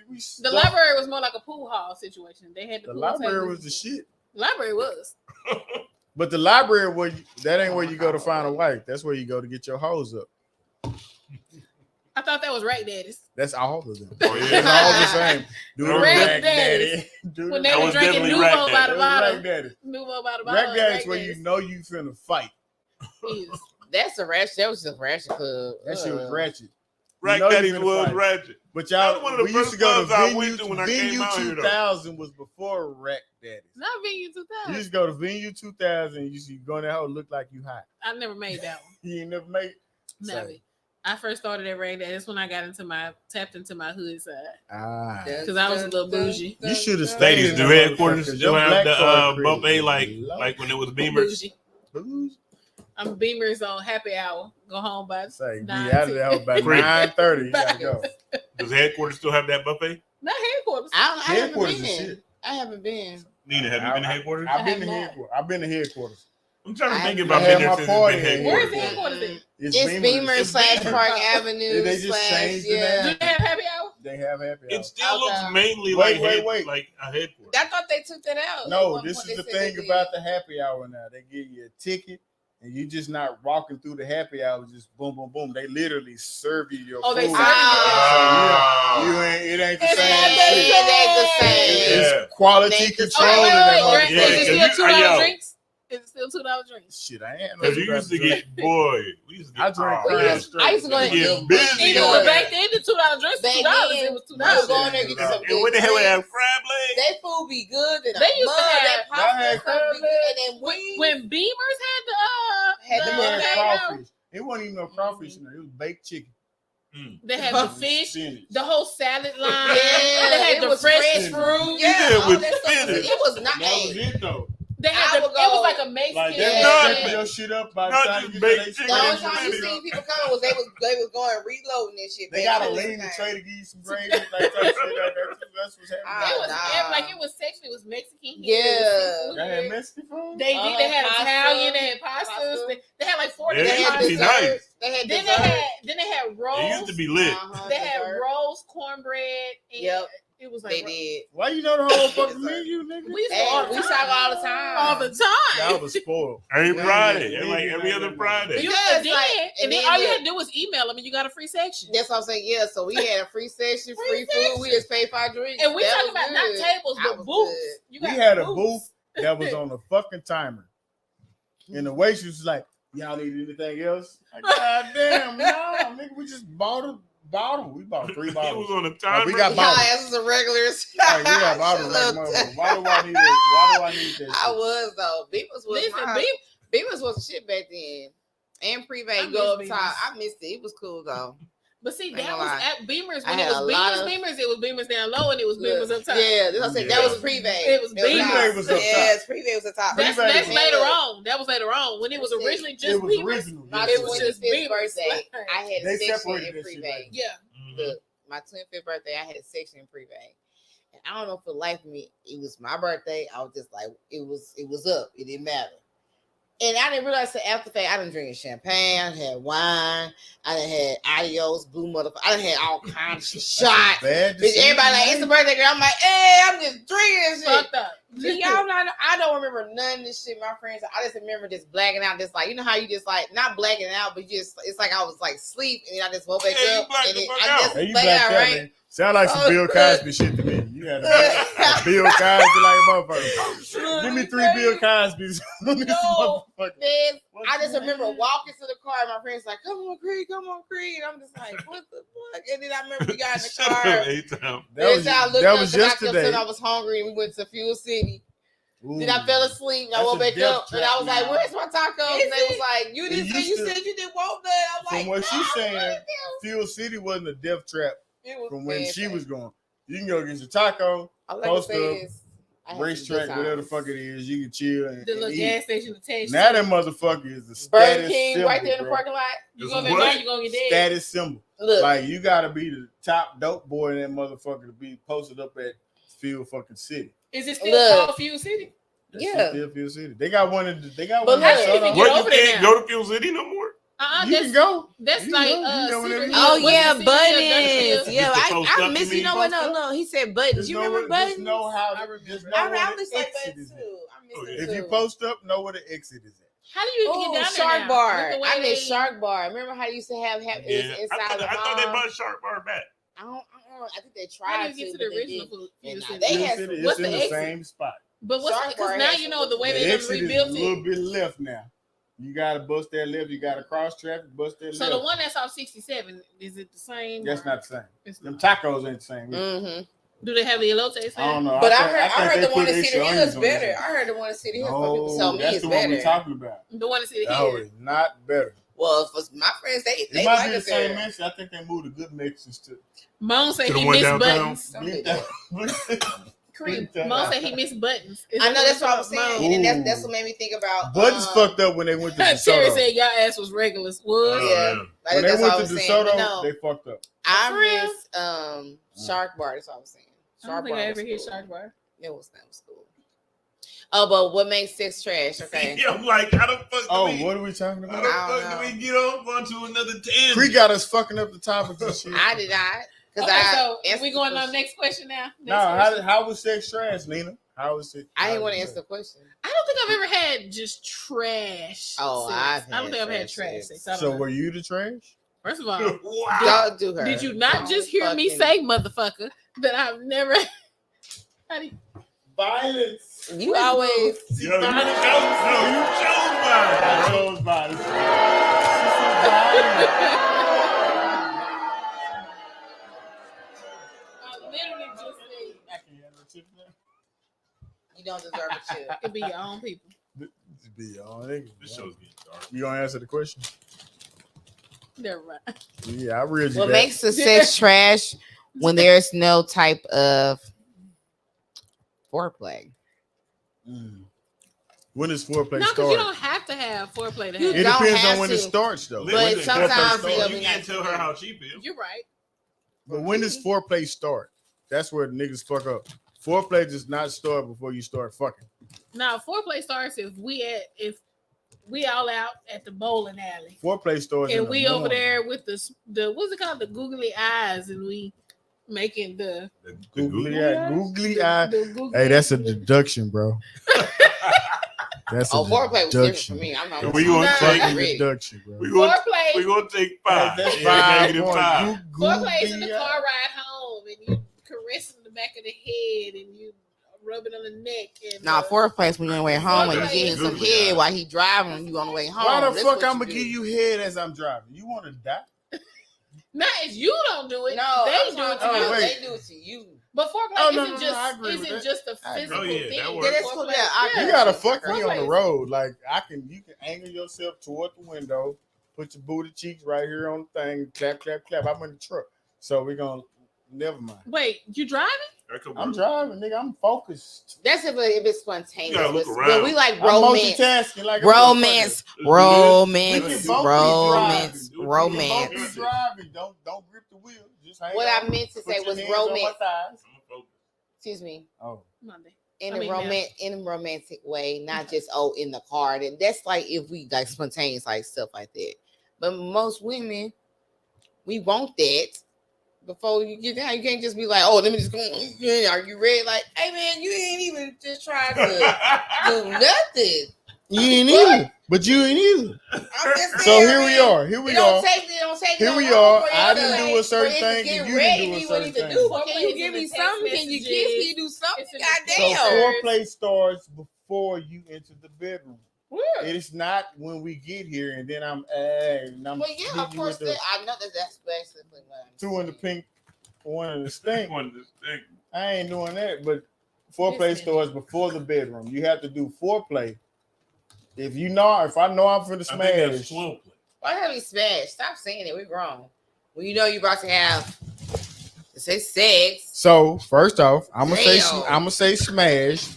we The stuck. library was more like a pool hall situation. They had the The pool library tables. was the shit. Library was. But the library, that ain't where you go to find a wife. That's where you go to get your hoes up. I thought that was Rack Daddies. That's all of them. Oh, yeah. It's all the same. Do the Rack Rack Daddy. Do When the they That were was drinking definitely Nuvo Rack by the Daddy. Rack bottle. Daddy. Nuvo by the bottle. Rack Daddy's where you know you finna fight. is. That's a ratchet. That was just ratchet club. That shit was ratchet. Rack You know you Daddy's finna was fight. ratchet. But That was y'all, one of the we used first to go to clubs I Venue, went to when I came Venue out here, though. 2000 was before Rack Daddy. Not Venue You 2000. used to go to Venue 2000. You used to go in that hole, look like you hot. I never made that one. You ain't never made. Never. Say. I first started at Rack Daddy. That's when I got tapped into my hood side. Ah, Because I was a little bougie. you should have stayed Ladies, in the that headquarters motherfucker. still Your have black the card buffet credit like is low. when it was Beamers. Bougie. Bougie? I'm Beamers on happy hour. Go home by Say, be 9, out of there by Free. 9:30. You gotta go. Does headquarters still have that buffet? Not headquarters. I haven't Headquarters been. is shit. I haven't been. Nina, have you been to headquarters? I've been I to have headquarters. I've been to headquarters. I'm trying to I think have- about I been had there my since party it's been at Where is headquarters. the headquarters at? It's Beamers It's slash Beamers. Park Avenue They just slash changed the yeah. Do name. they have happy hour? They have happy hour. It still looks Okay. mainly Wait, like a headquarters. I thought they took that out. No, At this one is the point they said thing they about did. the happy hour now. They give you a ticket, and you just not walking through the happy hour, just boom, boom, boom. They literally serve you your Oh, they food. serve you Ah. So you ain't, it ain't the It's same not the shit. It ain't the same. Yeah. It's quality It ain't the control Oh, same. in wait, that wait, Yeah, wait. motherfucker. Is it you- still yo. $2 drinks? Is it still $2 drinks? Shit, I ain't. Because you used to get, boy, we used to I get, drank oh, We man. used- I used to go Get to busy. Even Yeah. when back then, the $2 drinks was Back $2. then, It was I $2. was going there and get some And when the hell we drinks. have crab legs? That food be good. And They used to have- that Y'all had pasta stuff crab be good. And then wings. When Beamers had the Had They the had Okay. crawfish. It wasn't even no crawfish in there. It was baked chicken. they had the fish, Spinach. the whole salad line. Yeah, they had it the was fresh fresh fruit. Yeah, all with that stuff was- spinach. It was not. That was Hey, it though. They had I the, would it was go- like a Mexican. Like Yeah. that was your shit up by the Not time just you baked get chicken. the that only Yeah. time you seen people coming was they was going reloading and shit. They back got a then. lean to try to give you some gravy. Like that shit like that. That's what's It happening. was Nah. like it was section. It was Mexican. Yeah. It was seafood Y'all had here. Mexican food? They did. They had pasta. Italian. They had pastas. Pasta. They had like 40 Yeah, They it had used to be pastas. dessert. nice. They had Then dessert. they had rolls. It used to be lit. Uh-huh, They had dessert. rolls, cornbread. And Yep. It was like They did. Why you know the whole fucking menu, nigga? We used to Hey, go all the we time. talk all the time. All the time. Y'all was spoiled. Every Yeah, Friday, yeah, like yeah, every yeah, other yeah. Friday. You Because, and then, like, and and then then all you the- had to do was email them, and you got a free section. That's what I'm saying. Yeah, so we had a free session, free Free food. We just paid for our drinks. And we That talking was about not good. tables, That but was booths. good. You We got had a booth that was on a fucking timer. And the waitress was like, y'all need anything else? Like, God damn, no, nigga, we just bought a bottle. We bought 3 It bottles. was on a Like, timer. we got Y'all bottles. asses are regulars. Like, we got bottles like Shut up. motherfucker. Why do I need that? Why do I need that? I shit? was though. Beamers was Listen, my, Beamers was shit back then. And I Privé go up miss top. Beamers. I missed it. It was cool though. But see, Ain't that gonna was lie. at Beamers I when it had was a lot Beamers. of- Beamers, it was Beamers down low, and it was Beamers up top. Yeah, that's what I said. That was Privé. It was Privé was up top. Yes, Privé was up top. That's Privé was- later on. That was later on when it was originally just It was Beamers. original. My It was just 25th Beamers. birthday, I had a They section separated in that shit Privé. right. Yeah, Mhm. Look, my 25th birthday, I had a section in Privé. And I don't know for the life of me, it was my birthday. I was just like, it was up. It didn't matter. And I didn't realize the after fact, I done drinking champagne, I done had wine, I done had adios, blue motherfucker, I done had all kinds of shots. Bad Bitch, everybody like, it's the birthday girl. I'm like, hey, I'm just drinking and shit. fucked up. See, y'all not, I don't remember none of this shit, my friends. I just remember just blacking out, just like, you know how you just like, not blacking out, but just, it's like I was like asleep and then I just woke back Yeah, you up. blacked And the then fuck I out. just Hey, you blacked blacked out, out, right? man. Sound like some Bill Cosby shit to me. You had a Bill Cosby like a motherfucker. Give me 3 Bill Cosbys. No. Motherfucker. Man, I just remember walking to the car and my friends like, come on, Creed. And I'm just like, what the fuck? And then I remember we got in the Shut car. up, A-Town. That was yesterday. I was hungry and we went to Fuel City. Ooh. Then I fell asleep. I woke back up and I was like, "Where's my tacos?" And they was like, "You didn't say you said you didn't want that." I'm like, from what she's saying, Fuel City wasn't a death trap from when she was going. You can go get your taco, post up, racetrack, whatever the fuck it is. You can chill and the little gas station attached. Now that motherfucker is the Burger status King symbol, right there in the bro. parking lot. You go there, you gonna get dead. Status symbol. Look, like you gotta be the top dope boy in that motherfucker to be posted up at Fuel fucking City. Is it still called Fuel City? Yeah, still Fuel City. They got one in. They got but one. How you even get over there can't now? go to Fuel City no more. You can go. That's You like can go. You can go whenever you oh want. yeah, Buttons. Buttons. Yeah, Just to post I up, miss. you You know mean? what? No, he said Buttons. Just You know remember where- Buttons? Just know how. I remember. Just know I where always the say exit Buttons is at. too. I miss If it you too. post up, know where the exit is at. How do you even get down there Shark now? Bar. With the way I miss they- Shark Bar. Remember how you used to have it Yeah, was inside I the thought they mall? bought Shark Bar back. I don't. I think they How tried do you get to to, the but they original didn't. Fuel And City? they Fuel had City, some- it's what's in the the exit? same spot. But what's Shark because Bar now has you some- know the way The they done exit is a rebuilt little it. bit left now. You gotta bust that left. You gotta cross traffic, bust that So left. the one that's off 67, is it the same? That's or- not the same. It's Them not. tacos ain't the same. Mm-hmm. Do they have the elote? I don't know. But I think- heard think they the one put in Cedar extra Hill is onions on better. this I heard the one in Cedar Hill. Some one. people tell No, me that's it's the one we're better. talking about. The one in City No, Hill. it's not better. Well, for my friends, they It might like be the it same there. mix. I think they moved the good mixes to. Moan said To the he one missed downtown? buttons. Don't do that. Creep. Creep. Moan said he missed buttons. I know that's what I'm saying, and Ooh. that's what made me think about. Buttons fucked up when they went to Terry DeSoto. said y'all ass was regular. Was. Yeah, man. like, When they that's went what I to was saying. But DeSoto, no, they fucked up. I For real? miss Shark Bar. That's what I was saying. I don't Shark think Bar I was ever hear cool. Shark Bar. It was cool. Oh, but what makes sex trash? Okay. Yeah, I'm like, how the fuck Oh, do we, what are we talking how about? the I don't fuck do know. we get off onto another tangent? Cree got us fucking up the topic and shit. I did not. Because Okay, I so answered we the going on question. the next question now? No, Next question. how was sex trash, Nina? How was it? I didn't want to answer the question. I don't think I've ever had just trash. Oh, sex. I've I don't think I've had had trash trash sex. I don't So know. were you the trash? First of all, Wow. Don't do her. did you not Don't just hear me fucking- say, motherfucker, that I've never? How do you- Violence. You always. Yo, you chose violence. I chose violence. This is violence. I literally just said, I can't have no chip now. You don't deserve a chip. it could be your own people. This be all nigga. This show's getting dark. You gonna answer the question? Never mind. Yeah, I read you What that. makes the sex trash when there's no type of foreplay? When does foreplay No, because start? you don't have to have foreplay to You have. It don't depends have on when it to. starts, though. But Listen, sometimes foreplay it'll starts, be you nice can't tell to her do. how she feels. You're right. But when does foreplay start? That's where the niggas fuck up. Foreplay does not start before you start fucking. Now, foreplay starts if we all out at the bowling alley. Foreplay starts in And the we over morning. there with the what's it called, the googly eyes, and we making the Googly eye. Googly eye. the googly, Hey, that's a deduction, bro. That's a Oh, foreplay was different for deduction. me. I'm not. We gonna I'm take- not Fucking ready. deduction, bro. We gonna foreplay. take 5. That's Yeah, 5 negative points. 5. Foreplay is in the Googly car eye. ride home, and you caressing the back of the head, and you rubbing on the neck. And Nah, foreplay is when you're on the way home and you Foreplay get him is some good, head yeah. while he driving. You on the way home. Why the That's fuck what I'm gonna do. give you head as I'm driving? You want to die? not as you don't do it. No, they I'm do talking it to about you. wait. They do it to you. But foreplay Oh, no, isn't no, no, just I agree with isn't that. just a I agree. physical Oh, yeah, that thing. works. Yeah, that's cool. Yeah, I agree. You gotta fuck me on Foreplay the is- road. Like you can angle yourself toward the window, put your booty cheeks right here on the thing, clap, clap, clap. I'm in the truck, so we're gonna never mind. Wait, you driving? That could I'm work. driving, nigga. I'm focused. That's if it's spontaneous. You gotta look But around. we like I'm romance. multitasking like a Romance, motherfucker. We romance, can both be romance, driving. romance. Both be driving. Don't grip the wheel. Just hang What on. I meant to Put say your was hands on my romance. thighs. Excuse me. Oh, Monday. In I a mean, in a romantic way, not just in the car. And that's like if we like spontaneous like stuff like that. But most women, we want that before you get down. You can't just be like, oh, let me just go. Are you ready? Like, hey man, you ain't even just trying to do nothing. you ain't either, but you ain't either. I'm just So saying, here we man. are. Here we It don't are. take Here no we long are. for I you didn't to- do a certain for it to thing, get and you ready didn't do a and what certain need to thing. do. Foreplay Can you is give in me the something? text Can you kiss messages. me? Do something? It's in the So Goddamn. foreplay starts before you enter the bedroom. It's not when we get here and then I'm Well, yeah, of course. I know that's basically what I'm two in the pink, one in the stink. One distinct. I ain't doing that. But foreplay starts before the bedroom. You have to do foreplay. If I know I'm finna smash. I think that's slow play. Why have you smashed? Stop saying it. We're grown. When you know you're about to have, say sex. So first off, I'm gonna say smash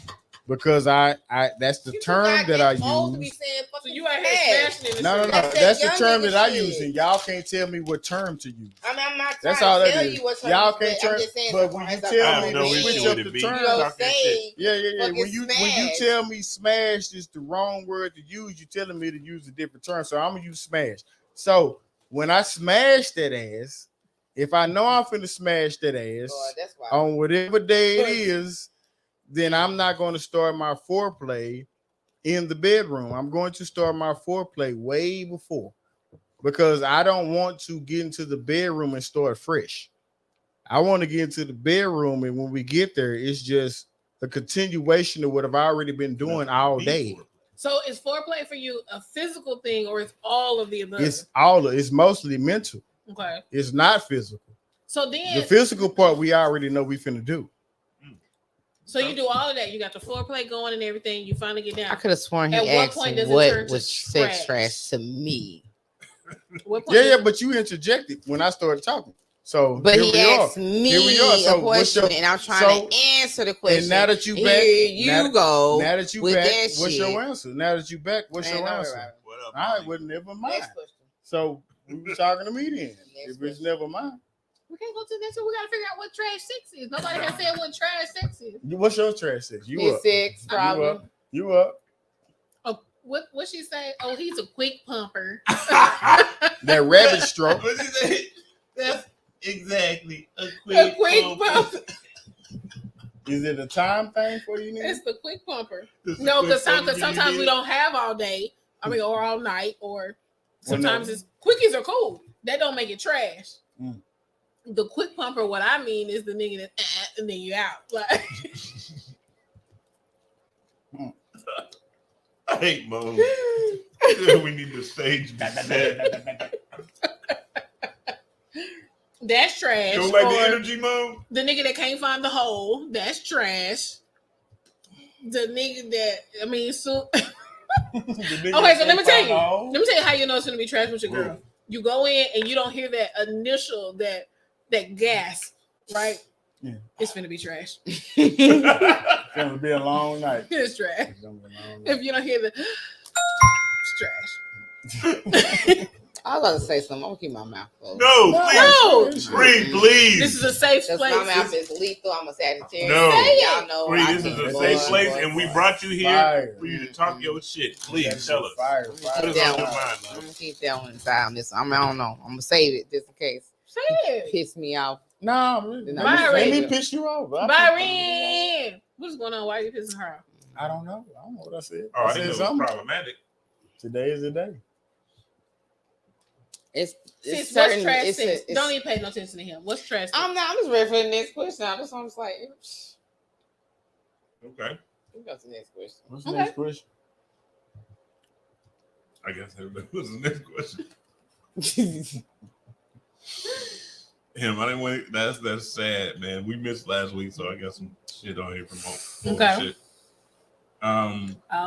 because I that's the term that I use. So you out here smashing it. No. That's the term that I use, and y'all can't tell me what term to use. I mean, I'm not that's trying all to tell that is. you what term. Y'all can't turn. But when you tell me to switch up the term, yeah. When you tell me smash is the wrong word to use, you're telling me to use a different term. So I'm gonna use smash. So when I smash that ass, if I know I'm finna smash that ass on whatever day it is, then I'm not going to start my foreplay in the bedroom. I'm going to start my foreplay way before because I don't want to get into the bedroom and start fresh. I want to get into the bedroom, and when we get there, it's just a continuation of what I've already been doing all day. So is foreplay for you a physical thing or is all of the above? It's mostly mental. Okay. It's not physical. So then the physical part we already know we finna do. So you do all of that. You got the foreplay going and everything. You finally get down. I could have sworn he At asked what point does what it turn was to sex trash to me. Yeah, but you interjected when I started talking. So, but he asked me a question, and I'm trying to answer the question. And now that you back, Now that you back, what's your answer? Now that you back, what's your answer? All right, well, never mind. So we were talking to me then. If it's never mind. We can't go to the next one. We gotta figure out what trash sex is. Nobody has said what trash sex is. What's your trash sex? You up? Sex, probably. You up? Oh, what she say? Oh, he's a quick pumper. That rabbit stroke. What she say? That's exactly a quick pumper. Is it a time thing for you? It's the quick pumper. No, because sometimes we don't have all day. I mean, or all night, or sometimes it's quickies are cool. That don't make it trash. The quick pumper, what I mean is the nigga that and then you out. Like I hate Mo. We need to stage that. That's trash. You don't like the energy, Mo? The nigga that can't find the hole, that's trash. The nigga that okay, so let me tell you how you know it's gonna be trash with your girl. You go in and you don't hear that initial that gasp, right? Yeah. It's gonna be trash. It's gonna be a long night. It's trash. If you don't hear the it's trash. I was about to say something. I'm gonna keep my mouth closed. No, please. This is a safe place. My mouth is lethal. I'm a Sagittarius. No, y'all know. This is a safe place, and we brought you here for you to talk your shit. Please tell us. What is on your mind? I'm gonna keep that one inside. I don't know. I'm gonna save it just in case. Say it. Piss me off. No, let me piss you off. Byron, what's going on? Why are you pissing her off? I don't know. I don't know what I said. Oh, I said something problematic. Today is the day. It's certain. What's trash sex? Don't even pay no attention to him. What's trash sex? I'm just ready for the next question. I'm just like, okay. We go to the next question. What's the next question? I guess what's the next question? Him, I didn't want. That's sad, man. We missed last week, so I got some shit on here from home. Okay. Shit.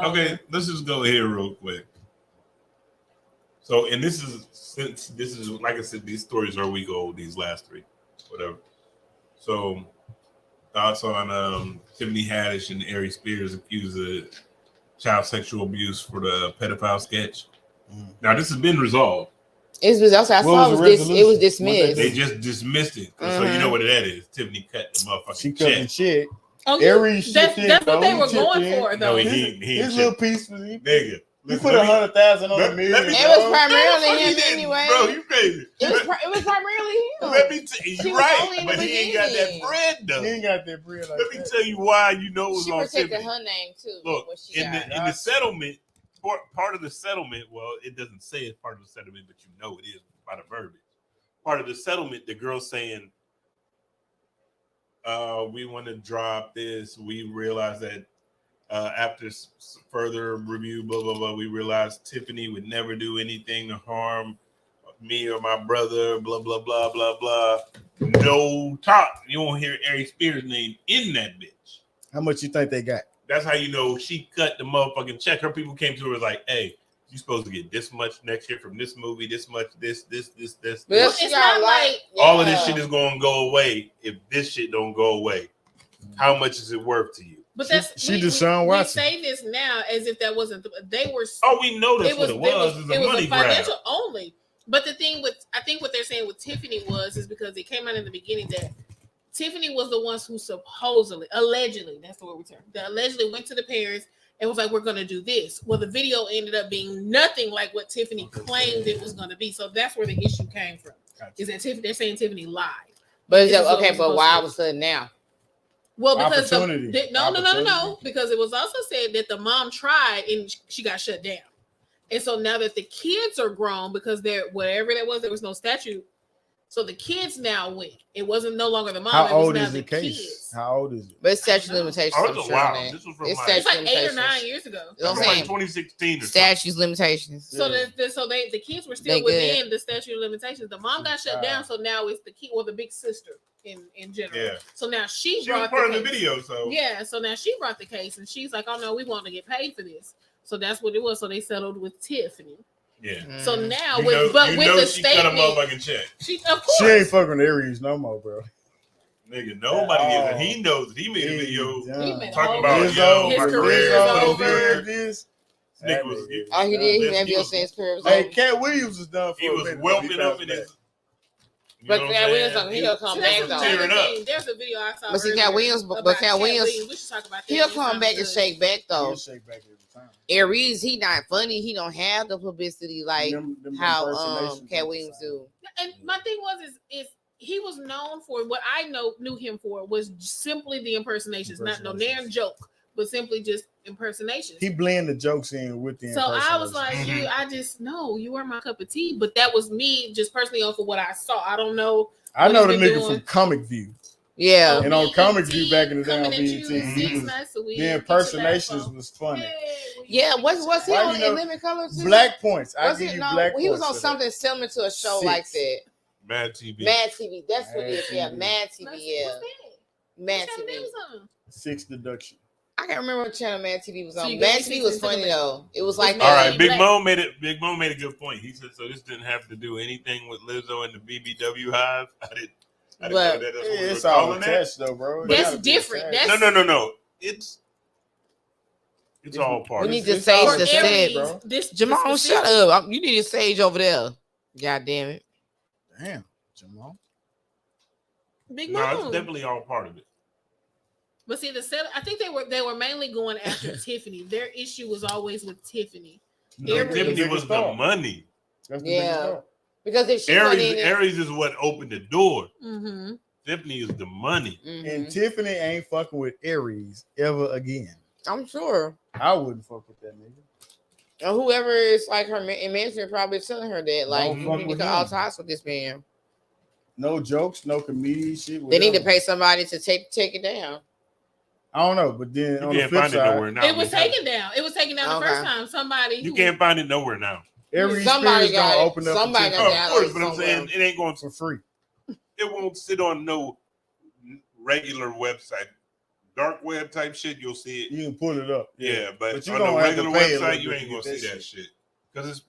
Okay, let's just go here real quick. So, and this is like I said, these stories are a week old. These last three, whatever. So, thoughts on Tiffany Haddish and Ari Spears accused of child sexual abuse for the pedophile sketch. Now, this has been resolved. It was also it was dismissed. They just dismissed it. So you know what that is. Tiffany cut the motherfucking She cut the shit. Oh, that's what they were going for, though. No, his little piece was nigga. You put 100,000 on a million. It was primarily him anyway. Bro, you crazy. It was primarily him. Let me tell you, you're right, but he ain't got that bread though. He ain't got that bread. Let me tell you why you know it was on Tiffany. She protected her name too. Look, in the settlement, part of the settlement. Well, it doesn't say it's part of the settlement, but you know it is by the verbiage. Part of the settlement, the girl saying, "We want to drop this. We realize that after further review, blah blah blah, we realized Tiffany would never do anything to harm me or my brother. Blah blah blah blah blah. No talk. You won't hear Ari Spears' name in that bitch. How much you think they got? That's how you know she cut the motherfucking check. Her people came to her and was like, "Hey, you supposed to get this much next year from this movie, this much, this. But it's not like all of this shit is going to go away if this shit don't go away. How much is it worth to you?" But that's she Deshaun Watson. We say this now as if that wasn't. They were. Oh, we know that's what it was. It was a financial only. But the thing with, I think what they're saying with Tiffany is because it came out in the beginning that Tiffany was the ones who supposedly, allegedly, that's the word we term, that allegedly went to the parents and was like, we're going to do this. Well, the video ended up being nothing like what Tiffany claimed it was going to be. So that's where the issue came from. Gotcha. Is that Tiffany, they're saying Tiffany lied. But okay, but why all of a sudden now? Well, because no, because it was also said that the mom tried and she got shut down. And so now that the kids are grown, because they're whatever that was, there was no statute. So the kids now went. It wasn't no longer the mom. How old is the case? Kids. How old is it? But it's statute of limitations. Oh, it's a while. This was from it's like 8 or 9 years ago. You know what I'm saying? 2016. Statute limitations. So the kids were still within the statute of limitations. The mom got shut down, so now it's the kid or the big sister in general. Yeah. So now she brought was part of the video. So yeah. So now she brought the case, and she's like, "Oh no, we want to get paid for this." So that's what it was. So they settled with Tiffany. Yeah. So now, with the she cut a motherfucking check. She of course she ain't fucking Aries no more, bro. Nigga, nobody gives it. He knows it. He made a video talking about his career is over. This. Nigga was. Oh, he did. He made a video saying his career was over. Hey, Cat Williams was done for. He was whelping up in his. But Cat Williams, he'll come back though. There's a video I saw. But see, Cat Williams, we should talk about that. He'll come back and shake back though. He'll shake back every time. Aries, he not funny. He don't have the publicity like them how Cat Williams do. And my thing is he was known for what I knew him for was simply the impersonations, not no damn joke, but simply just impersonations. He blend the jokes in with the. So I was like, I just know you were my cup of tea, but that was me just personally for what I saw. I don't know. I know the nigga from Comic View. Yeah, and on Comic View back in the day on BET, the impersonations was funny. Yeah, was he on In Living Color too? Black Points. I give you Black Points. He was on something similar to a show like that. Mad TV. Mad TV. That's what it is. Yeah, Mad TV. Yeah, Mad TV. 6 Deduction. I can't remember what channel Mad TV was on. Mad TV was funny though. It was like all right. Big Mo made a good point. He said so. This didn't have to do anything with Lizzo and the BBW Hive. I didn't know that. That's what it's all attached though, bro. That's different. No. It's all part. We need to sage the stage, bro. Jamal, shut up. You need a sage over there. God damn it. Damn, Jamal. Big Mo. No, it's definitely all part of it. But see, I think they were mainly going after Tiffany. Their issue was always with Tiffany. No, Tiffany was the money. Yeah, because if she Aries is what opened the door. Mm-hmm. Tiffany is the money, and Tiffany ain't fucking with Aries ever again. I'm sure. I wouldn't fuck with that nigga. Or whoever is like her management probably telling her that like you need to cut all ties with this man. No jokes, no comedian shit. Whatever. They need to pay somebody to take it down. I don't know, but then you on can't the flip find side, it nowhere now. It was taken down. It was taken down the first time. Somebody you can't find it nowhere now. Every Spears gonna open up. Somebody got of course, but I'm saying it ain't going for free. It won't sit on no regular website. Dark web type shit, you'll see it. You can pull it up. Yeah, but on the regular website, you ain't gonna see that shit because it's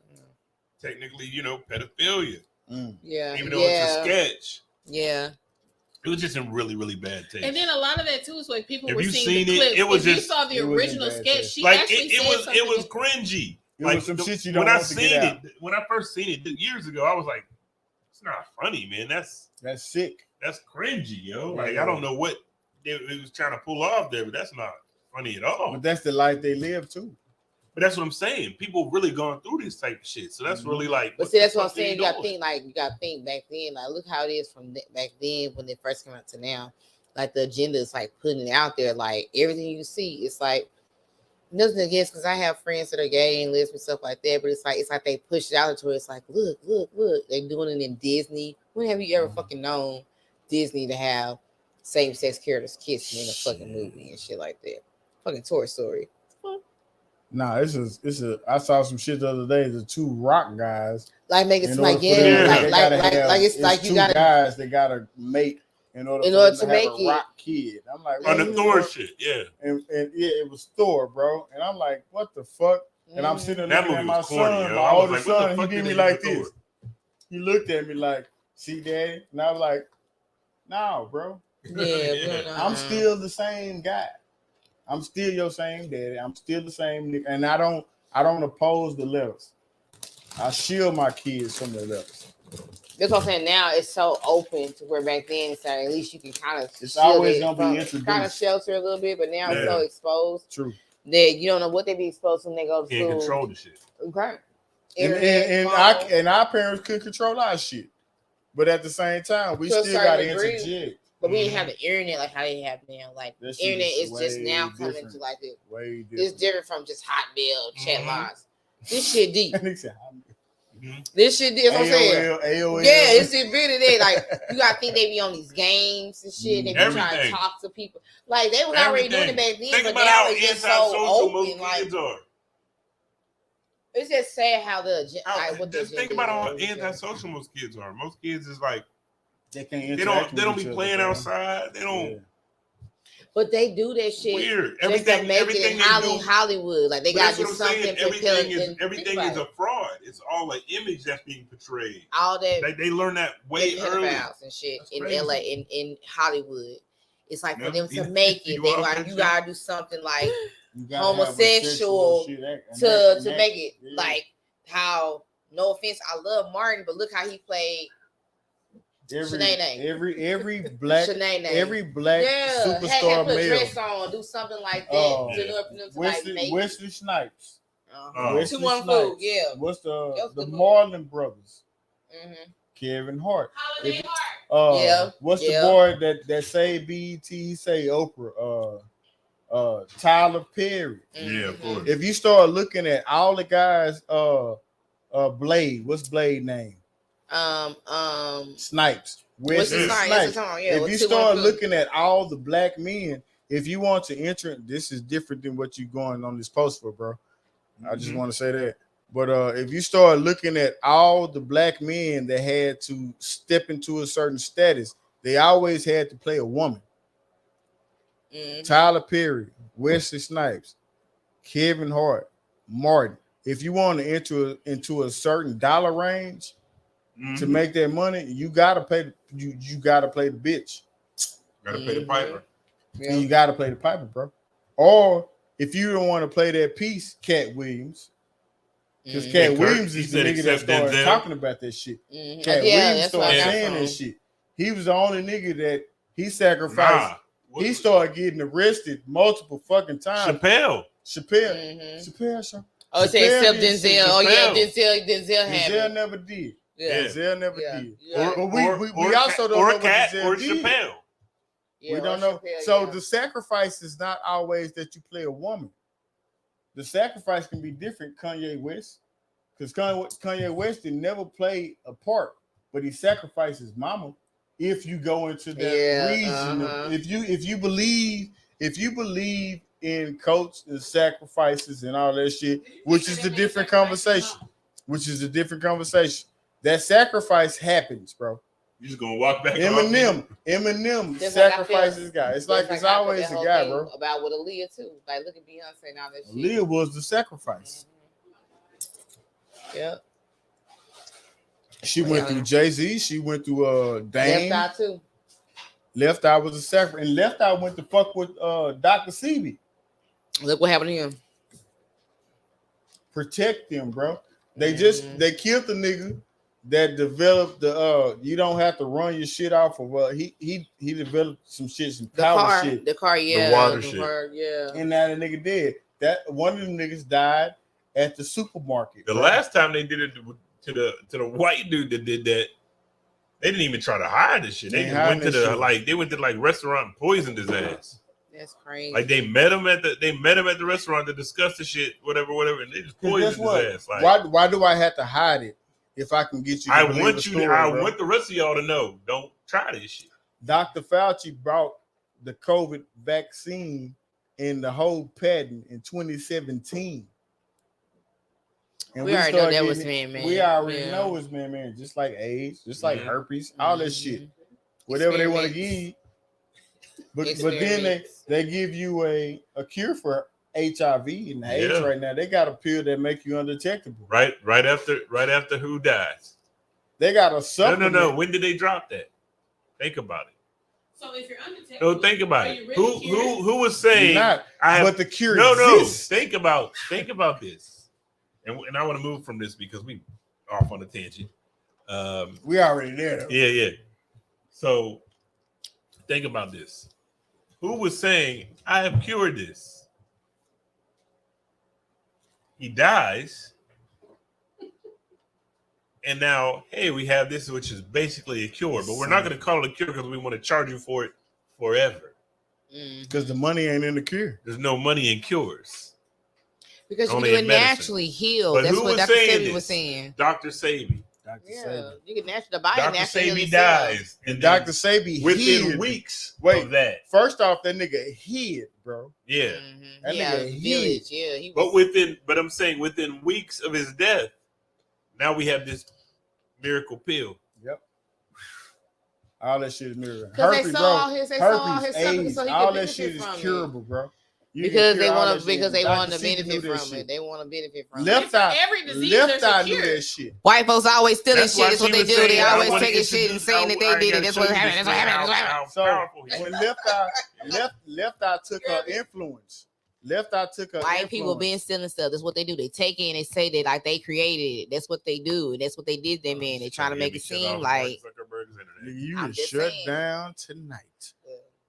technically, pedophilia. Yeah, even though it's a sketch. Yeah. It was just in really, really bad taste. And then a lot of that too is like people were seen seeing the clip. It was if just, you saw the original sketch, she like actually it was cringy. It like was some shit you don't want to get out. When I first seen it years ago, I was like, "It's not funny, man. That's sick. That's cringy, yo. Like I don't know what it was trying to pull off there, but that's not funny at all. But that's the life they live too. But that's what I'm saying. People really gone through this type of shit. So that's really like. But see, that's what I'm saying. You got to think back then. Like, look how it is from back then when it first came out to now. Like the agenda is like putting it out there. Like everything you see, it's like nothing against because I have friends that are gay and lesbian stuff like that. But it's like they push it out to where it's like, look. They're doing it in Disney. When have you ever fucking known Disney to have same-sex characters kissing in a fucking movie and shit like that? Fucking Toy Story. Nah, it's a. I saw some shit the other day. The two rock guys, like make it in seem like order for them, like it's like two you gotta guys that gotta mate in order to make have a rock kid. I'm like, on the Thor shit, yeah. And yeah, it was Thor, bro. And I'm like, what the fuck? And I'm sitting there looking at my son, my oldest son. He did me like this. He looked at me like, "See, Daddy," and I was like, "No, bro. Yeah, I'm still the same guy. I'm still your same daddy. I'm still the same nigga, and I don't oppose the letters. I shield my kids from the letters. That's what I'm saying. Now it's so open to where back then it's like at least you can kind of it's always gonna be introduced, kind of shelter a little bit, but now it's so exposed. True. That you don't know what they be exposed to when they go to school. Can't control the shit. Okay. And our parents couldn't control our shit, but at the same time we still got to interject. But we didn't have the internet like how they have now. Like the internet is just now coming to like it. Way different. It's different from just Hotmail chat lines. This shit deep. This shit deep. What I'm saying. AOL. Yeah, it's invented there. Like you gotta think they be on these games and shit. They be trying to talk to people. Like they was already doing it back then, think but about now how it's just so open. Like are. It's just sad how just think about how antisocial most kids are. Most kids is like they can't. They don't be playing outside. They don't. Yeah. But they do that shit weird. Just to make it in Hollywood. Like they got to do something. Everything is a fraud. It's all an image that's being portrayed. All that they learn that way early. And shit in LA, in Hollywood. It's like for them to make it, they like you gotta do something like homosexual to make it like how. No offense, I love Martin, but look how he played. Every black superstar put male dress on, do something like that. Wesley Snipes. Wesley Snipes. Yeah. What's the Marlon brothers? Mm-hmm. Kevin Hart. Hart. What's the boy that say BET? Say Oprah. Tyler Perry. Yeah, of course. If you start looking at all the guys, Blade. What's Blade name? Snipes. Wesley Snipes. If you start looking at all the black men, if you want to enter, this is different than what you're going on this post for, bro. I just want to say that. But if you start looking at all the black men that had to step into a certain status, they always had to play a woman. Tyler Perry, Wesley Snipes, Kevin Hart, Martin. If you want to enter into a certain dollar range to make that money, you gotta pay. You gotta play the bitch. Gotta play the piper. And you gotta play the piper, bro. Or if you don't want to play that piece, Cat Williams. Because Cat Williams is the nigga that started talking about that shit. Cat Williams started saying that shit. He was the only nigga that he sacrificed. He started getting arrested multiple fucking times. Chappelle, sir. Oh, say except Denzel. Oh yeah, Denzel had. Denzel never did. Yeah. Denzel never did. Yeah. But we also don't know what Denzel did. Chappelle. Yeah, we don't know. So the sacrifice is not always that you play a woman. The sacrifice can be different. Kanye West, because Kanye West did never play a part, but he sacrificed his mama. If you go into that reason, if you believe in cults and sacrifices and all that shit, which is a different conversation. That sacrifice happens, bro. You just gonna walk back. Eminem sacrifices guy. It's like it's always a guy, bro. About with Aaliyah too. Like look at Beyonce now. That Aaliyah was the sacrifice. Yeah. She went through Jay-Z. She went through Dame. Left Eye too. Left Eye was a sacrifice, and Left Eye went to fuck with Dr. Sebi. Look what happened to him. Protect them, bro. They killed the nigga that developed the you don't have to run your shit off of he developed some power shit. The car, yeah. The water shit. Yeah. And now the nigga dead. That one of them niggas died at the supermarket. The last time they did it to the white dude that did that, they didn't even try to hide this shit. They went to restaurant and poisoned his ass. That's crazy. Like they met him at the restaurant to discuss the shit, whatever, and they just poisoned his ass. Like, why do I have to hide it if I can get you? I want the rest of y'all to know. Don't try this shit. Dr. Fauci brought the COVID vaccine in the whole patent in 2017. And we already know that was man. man. We already know it's man. Just like AIDS, just like herpes, all that shit. Whatever they want to give you. But then they give you a cure for HIV and AIDS right now. They got a pill that make you undetectable. Right after who dies. They got a supplement. No. When did they drop that? Think about it. So if you're undetectable, think about it. Really Who was saying? But the cure exists. No. Think about this. And I want to move from this because we off on a tangent. We already there. Though. Yeah. So think about this. Who was saying, I have cured this? He dies. And now, hey, we have this, which is basically a cure. But we're not going to call it a cure because we want to charge you for it forever. Because the money ain't in the cure. There's no money in cures. Because you can naturally heal. But that's who what was Dr. saying Sebi this? was saying. Dr. Sebi. You can naturally buy Dr. Sebi dies. And Dr. Sebi within weeks of that. First off, that nigga hid, bro. Yeah. That nigga hid. Yeah, he was... But I'm saying within weeks of his death, now we have this miracle pill. Yep. All that shit is miracle. Herpes, herpes, AIDS, all that shit is curable, bro. Because they want to benefit from it. They want to benefit from it. Left eye knew that shit. White folks always stealing shit. That's what they do. They always taking shit and saying that they did it. That's what happened. That's what happened. So when left eye took her influence. Left eye took her White people been stealing stuff. That's what they do. They take it and they say that like they created it. That's what they do. And that's what they did to them, man. They trying to make it seem like you is shut down tonight.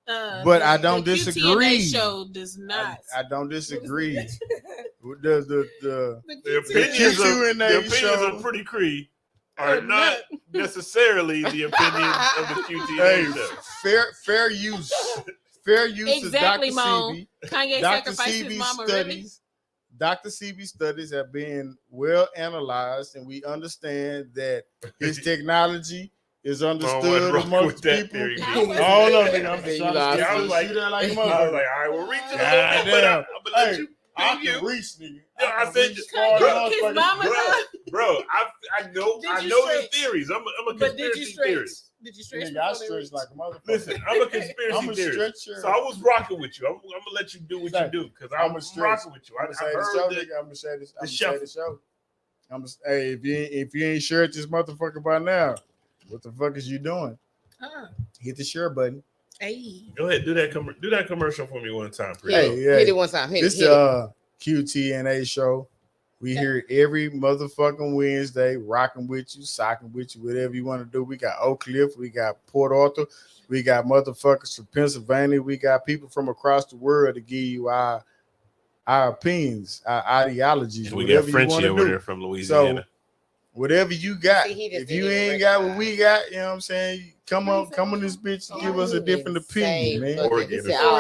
But I don't disagree. QTNA show does not. I don't disagree. the opinions of Pretty Cree are not necessarily the opinions of the QTNA show. Fair use. Fair use exactly, is Dr. Mom. Kanye Dr. sacrificed his mama. Studies, Dr. CB studies have been well analyzed, and we understand that his technology is understood amongst people. I was like, all right, we're reaching a little bit, but I'm gonna let you. I can reach, nigga. I said, his mama, bro. I know the theories. I'm a conspiracy theorist. Did you stretch? Nigga, I stretch like a motherfucker. Listen, I'm a conspiracy theorist. So I was rocking with you. I'm gonna let you do what you do because I'm rocking with you. I'm gonna say the show. Hey, if you ain't sure this motherfucker by now, what the fuck is you doing? Hit the share button. Hey, go ahead, do that commercial for me one time, please. Hit it one time. This QTNA show. We here every motherfucking Wednesday, rocking with you, socking with you, whatever you want to do. We got Oak Cliff, we got Port Arthur, we got motherfuckers from Pennsylvania, we got people from across the world to give you our opinions, our ideologies. And we got Frenchie over there from Louisiana. So, whatever you got, if you ain't got what we got, you know what I'm saying? Come on this bitch and give us a different opinion, man. Oregon. All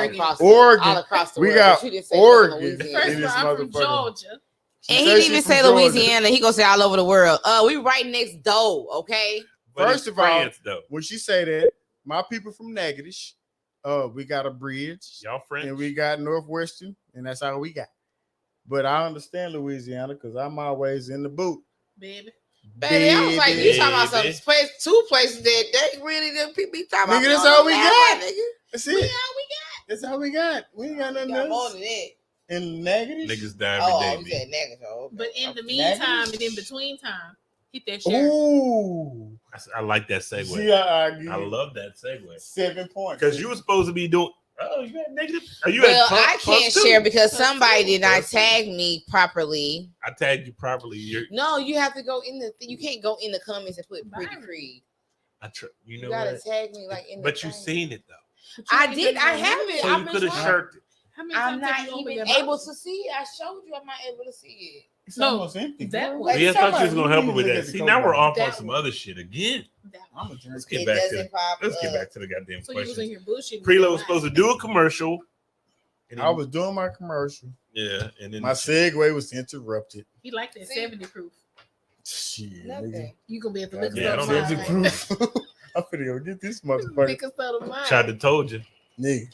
across the world. We got Oregon in this I'm from motherfucker. Georgia. And he didn't even say Louisiana. He gonna say all over the world. We right next door, okay? First of all, when she say that, my people from Natchitoches, we got a bridge. Y'all French. And we got Northwestern, and that's all we got. But I understand Louisiana because I'm always in the boot. Baby, I was like, you talking about some two places that they really them people be talking about. Nigga, that's all we got. Nigga. That's it. That's all we got. We ain't got nothing else. More than that. In negative? Niggas die every day. Said negative. Okay. But in the meantime and in between time, hit that share. Ooh. I like that segue. See, I love that segue. 7 points. Because you were supposed to be doing. Oh, you had negative? I can't share because somebody did not tag me properly. I tagged you properly. No, you have to go in the. You can't go in the comments and put Pretty Creed. You know gotta tag me like in. But you seen it though. I did. I have it. So you could have shirked it. I'm not even able to see it. I showed you. I'm not able to see it. It's almost empty. I thought you was gonna help her with that. See, now we're off on some other shit again. Let's get back to the goddamn question. You was in here bullshitting. Preload was supposed to do a commercial. I was doing my commercial. Yeah, and then my segue was interrupted. He liked that 70 proof. Shit, nigga. You gonna be at the liquor store. 70 proof. I'm finna go get this motherfucker. Liquor store mine. Tried to told you, nigga.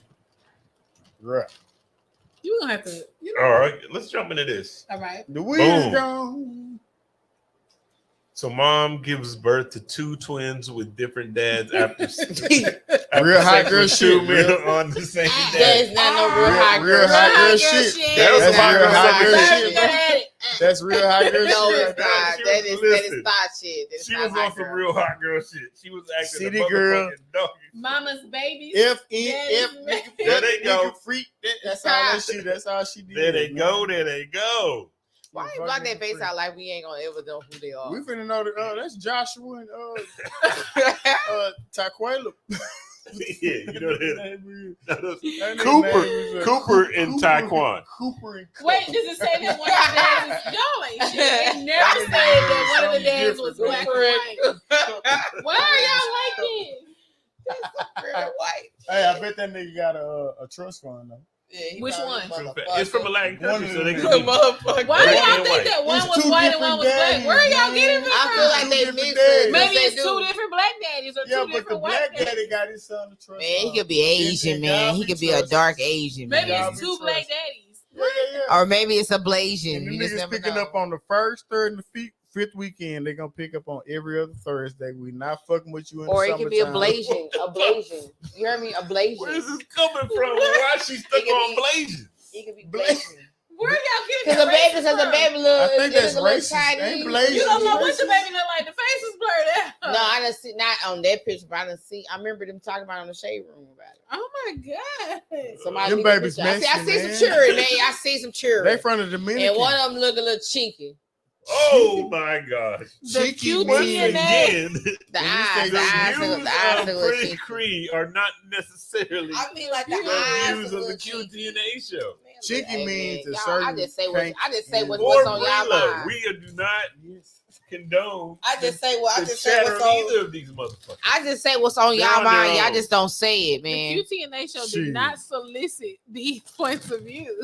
Right. You gonna have to. You know. All right, let's jump into this. All right. The weed's gone. So mom gives birth to 2 twins with different dads after real hot girl shit on the same That day. is not no real hot girl. Real hot girl shit. That's real hot girl shit. shit. That's real hot girl No, shit. it's not. That is thought shit. That's She not was on some real hot girl shit. She was acting City a girl. motherfucking dog. Mama's babies. F-E-F. There they go. Freak. That's all that shit. That's all she did. There they go. There they go. Why you block that face out like we ain't gonna ever know who they are? We finna know that that's Joshua and Taquela. Yeah, you know that. Cooper. Cooper and Taekwon. Cooper and Wait, does it say that one of the dads is y'all ain't shit? It never said that one of the dads was black or white. Why are y'all like this? White. Hey, I bet that nigga got a trust fund though. Yeah, Which one? It's from a Latin country, so they Good can be. motherfucker. Why do Black y'all and think white. that one It's was two white and one was different black? daddies, Where are y'all man. getting it I from? feel like they Two mixed different it. Maybe They it's do. 2 different black daddies or 2 Yeah, but the different black white daddies. daddy got his son a trust Man, he fund. could be Asian, man. He could be a dark Asian, man. Maybe Y'all it's be 2 black trust. daddies. Yeah. Or maybe it's a Blasian. And the You just niggas never picking know. up on the first, third, and the fifth weekend. They gonna pick up on every other Thursday. We not fucking with you in Or the it could be a summertime. Blasian. A Blasian. You heard me? A Blasian. Where is this coming from? Why she stuck It could on be- blazing? He could be Blasian. Blasian. Where y'all getting Because that the baby, racist because the from? baby look, I think that's it look racist. Chinese. Ain't Blasian. You don't know what your racist. baby look like. The face is blurred out. No, I didn't see, not on that picture, but I didn't see. I remember them talking about it on the shade room about it. Oh my god. Somebody Them leave the babies picture. I see Mexican, some man. children, man. I see some They children. from the Dominican. And one of them look a little cheeky. Oh my gosh. The Cheeky QTNA. Once means- again, The When you eyes, say the eyes, the look views the eyes of look a little Freddie cheeky. Cree are not necessarily I mean, like the the eyes views look of a the little cheeky. QTNA show. Cheeky means a y'all, certain I just say kink what's Or on y'all Brilla. mind. We do not condone I just say what I the just say chatter what's of on. either of these motherfuckers. I just say what's on They're y'all on their mind. Y'all own. just don't say it, man. The QTNA show Shit. did not solicit these points of view.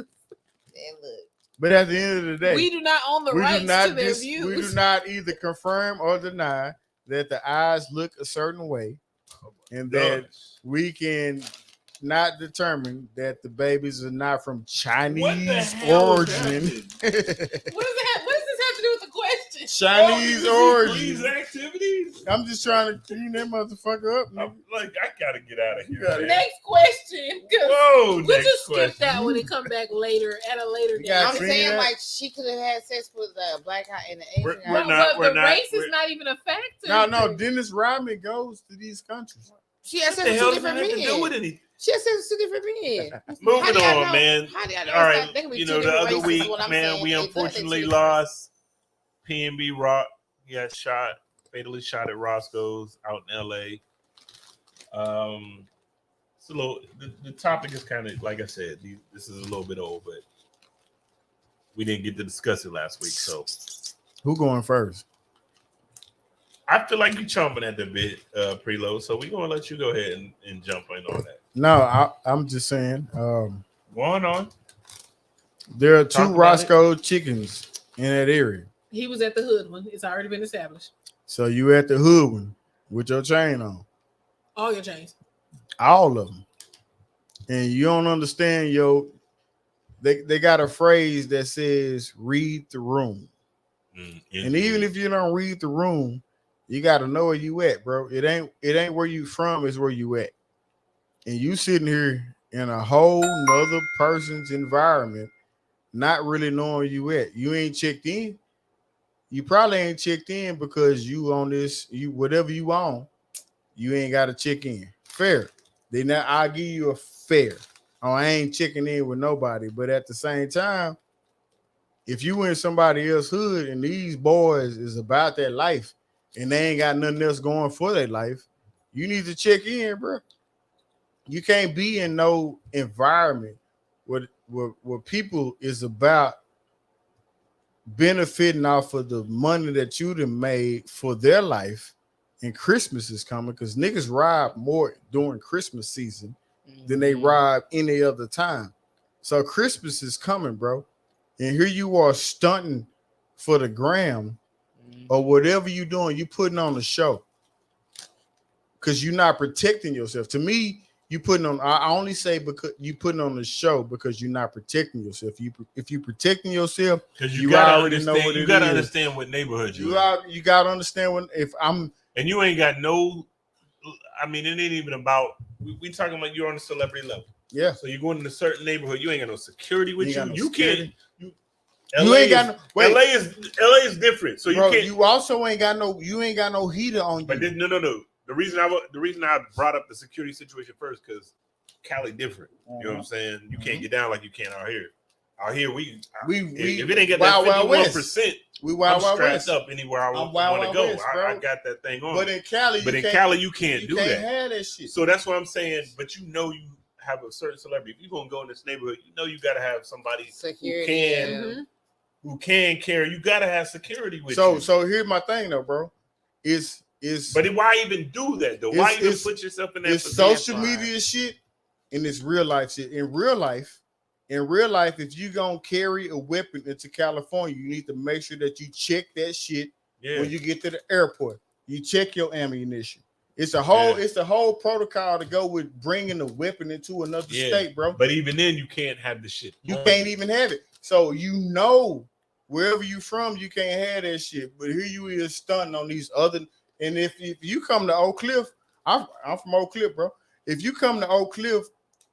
Man, look. But at the end of the day, We do not own the we rights do not to their views. we do not either confirm or deny that the eyes look a certain way, and that we can not determine that the babies are not from What the Chinese hell is origin. What does this have to do with the question? Chinese These origin. activities. I'm just trying to clean that motherfucker up. I'm like, I gotta get out of here. gotta- man. Next question. 'Cause Whoa, we'll next just skip question. that one and come back later at a later You date. got I'm clean saying that? like she could have had sex with a black guy and an Asian We're- guy. we're not- But the race we're- is not even a factor. No, Dennis Rodman goes to these countries. She had What sex the with hell two does that different have to do with men. anything? She had sex with two different men. How Moving do y'all on, know? man. How do y'all know? All right, They could be you two know, the different other races, week, is what I'm man, saying. we They look like they unfortunately two different lost PNB Rock. He got shot, fatally shot at Roscoe's out in LA. It's a little, the topic is kind of, like I said, this is a little bit old, but we didn't get to discuss it last week. So Who going first? I feel like you chomping at the bit, preload. So we're going to let you go ahead and jump in on that. No, I'm just saying. Going on. There are Talk two about Roscoe chickens in that area. He was at the hood one. It's already been established. So you at the hood one with your chain on. All your chains. All of them. And you don't understand, they got a phrase that says read the room. And even if you don't read the room, you got to know where you at, bro. It ain't where you from, it's where you at. And you sitting here in a whole nother person's environment, not really knowing where you at. You ain't checked in. You probably ain't checked in because you on this, whatever you on, you ain't got to check in. Fair. Then I'll give you a fair. Oh, I ain't checking in with nobody. But at the same time, if you in somebody else's hood and these boys is about their life and they ain't got nothing else going for their life, you need to check in, bro. You can't be in no environment where people is about benefiting off of the money that you done made for their life, and Christmas is coming because niggas rob more during Christmas season than they rob any other time. So Christmas is coming, bro. And here you are stunting for the gram or whatever you doing, you putting on a show because you're not protecting yourself. To me, You putting on. I only say because you putting on the show because you're not protecting yourself. If you protecting yourself, because you gotta already understand, know what you it gotta is. understand what neighborhood you gotta understand when if I'm and you ain't got no. I mean, it ain't even about. We talking about you're on a celebrity level. Yeah. So you're going in a certain neighborhood. You ain't got no security with you. No you security. Can't. You ain't got no. Wait. LA is different. So bro, you can't. You also ain't got no. You ain't got no heater on you. But no. The reason I brought up the security situation first because Cali different. You know what I'm saying? You can't get down like you can out here. Out here, we if it ain't got that 51%, I'm strapped up anywhere I want to go. I got that thing on. But in Cali, you can't do that. Have that shit. So that's what I'm saying. But you have a certain celebrity. If you're gonna go in this neighborhood, you got to have somebody who can carry. You got to have security with you. So here's my thing though, bro. But why even do that though? Why even put yourself in that position? It's social media shit and it's real life shit. In real life, if you gonna carry a weapon into California, you need to make sure that you check that shit when you get to the airport. You check your ammunition. It's a whole protocol to go with bringing a weapon into another state, bro. But even then, you can't have the shit. You can't even have it. So wherever you from, you can't have that shit. But here you is stunting on these other. And if you come to Oak Cliff, I'm from Oak Cliff, bro. If you come to Oak Cliff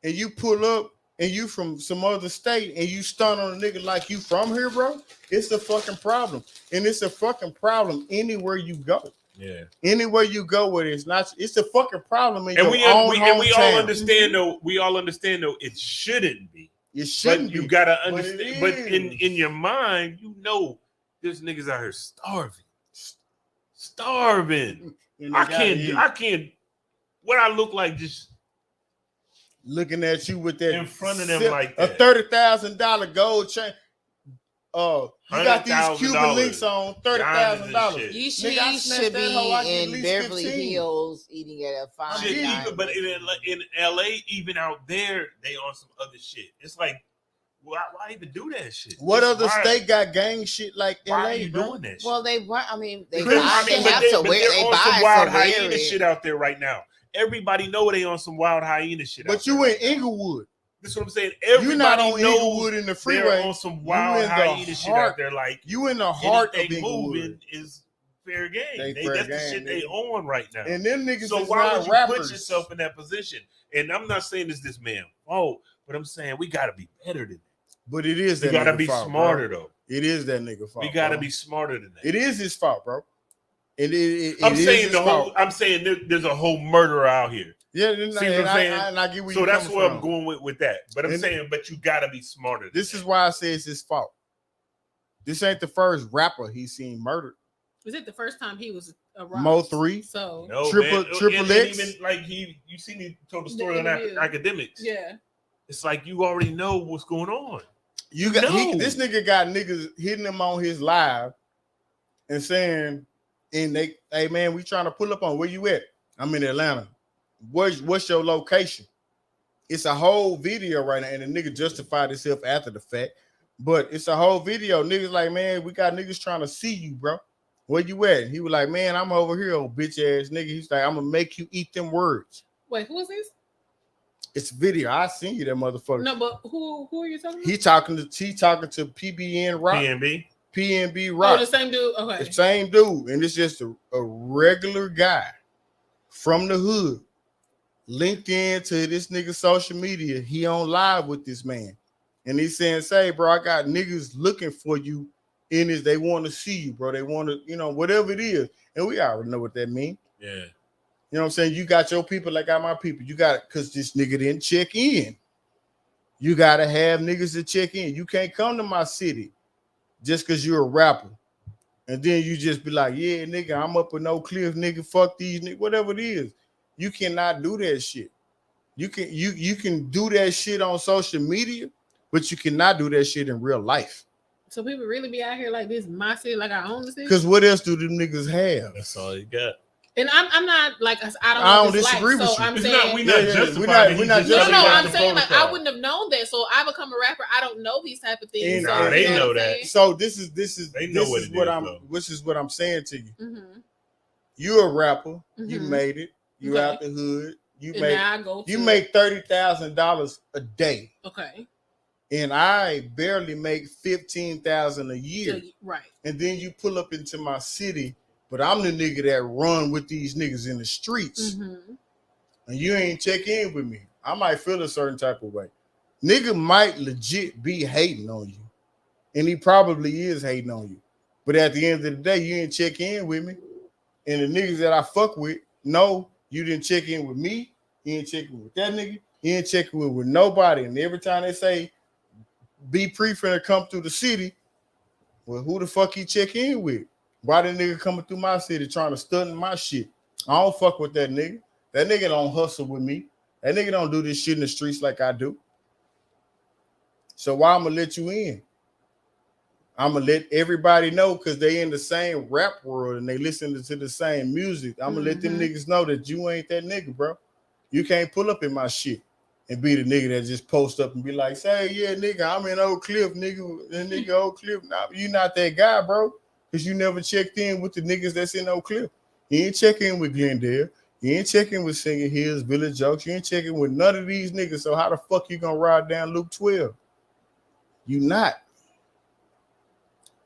and you pull up and you from some other state and you stun on a nigga like you from here, bro, it's a fucking problem. And it's a fucking problem anywhere you go. Yeah. Anywhere you go with it, it's a fucking problem in we all understand though, it shouldn't be. It shouldn't be. You gotta understand. But in your mind, there's niggas out here starving. I can't. What I look like just looking at you with that in front of them like that. A $30,000 gold chain. You got these Cuban links on $30,000. You should be in Beverly Hills eating at a fine dining. But in LA, even out there, they on some other shit. It's like, why even do that shit? What other state got gang shit like LA? Why are you doing that shit? Well, they buy some wild hyena shit out there right now. Everybody know they on some wild hyena shit. But you in Inglewood. That's what I'm saying. Everybody not on Inglewood in the freeway. They're on some wild hyena shit out there. Like you in the heart of Inglewood. Moving is fair game. That's the shit they on right now. And them niggas. So why would you put yourself in that position? And I'm not saying it's this man. But I'm saying we got to be better than that. But it is that. You got to be smarter though. It is that nigga fault. We got to be smarter than that. It is his fault, bro. I'm saying there's a whole murderer out here. Yeah, see what I'm saying? And I get where so that's where I'm going with that. But I'm saying, but you gotta be smarter. This is why I say it's his fault. This ain't the first rapper he's seen murdered. Was it the first time he was around? Mo 3. So no, Triple X. Even like you seen he told the story on academics. Yeah. It's like you already know what's going on. This nigga got niggas hitting him on his live and saying, hey man, we trying to pull up on where you at? I'm in Atlanta. What's your location? It's a whole video right now, and the nigga justified himself after the fact, but it's a whole video. Niggas like, man, we got niggas trying to see you, bro. Where you at? He was like, man, I'm over here, old bitch ass nigga. He's like, I'm gonna make you eat them words. Wait, who is this? It's a video. I seen you, that motherfucker. No, but who are you talking about? He talking to PBN Rock. PNB Rock. Oh, the same dude. Okay. The same dude, and it's just a regular guy from the hood. Linked into this nigga social media. He on live with this man. And he's saying, say, bro, I got niggas looking for you in this. They want to see you, bro. They want to, whatever it is. And we already know what that means. Yeah. You know what I'm saying? You got your people, like I got my people. You got it because this nigga didn't check in. You got to have niggas to check in. You can't come to my city just because you're a rapper. And then you just be like, yeah, nigga, I'm up in Oak Cliff, nigga, fuck these niggas, whatever it is. You cannot do that shit. You can do that shit on social media, but you cannot do that shit in real life. So people really be out here like this, my city, like I own the city? Because what else do them niggas have? That's all you got. And I'm not like I don't disagree with you. So I'm saying we're not No, I'm saying like I wouldn't have known that. So I become a rapper. I don't know these type of things. So they know that. So this is what I'm saying to you. Mm-hmm. You're a rapper. Mm-hmm. You made it. You okay. out the hood. you and make $30,000 a day. Okay. And I barely make $15,000 a year. Right. And then you pull up into my city, but I'm the nigga that run with these niggas in the streets. Mm-hmm. And you ain't check in with me. I might feel a certain type of way. Nigga might legit be hating on you. And he probably is hating on you. But at the end of the day, you ain't check in with me. And the niggas that I fuck with, no, you didn't check in with me. You ain't checking with that nigga. You ain't checking with nobody. And every time they say, be pre-finna come through the city, well, who the fuck he check in with? Why the nigga coming through my city trying to stunt my shit? I don't fuck with that nigga. That nigga don't hustle with me. That nigga don't do this shit in the streets like I do. So why I'm gonna let you in? I'm gonna let everybody know because they in the same rap world and they listen to the same music. I'm gonna let them niggas know that you ain't that nigga, bro. You can't pull up in my shit and be the nigga that just post up and be like, say, yeah, nigga, I'm in Oak Cliff, nigga. That nigga Oak Cliff. Nah, you not that guy, bro. Because you never checked in with the niggas that's in Oak Cliff. You ain't check in with Glendale. You ain't checking with Singing Hills, Village Jokes. You ain't checking with none of these niggas. So how the fuck you gonna ride down Loop 12? You not.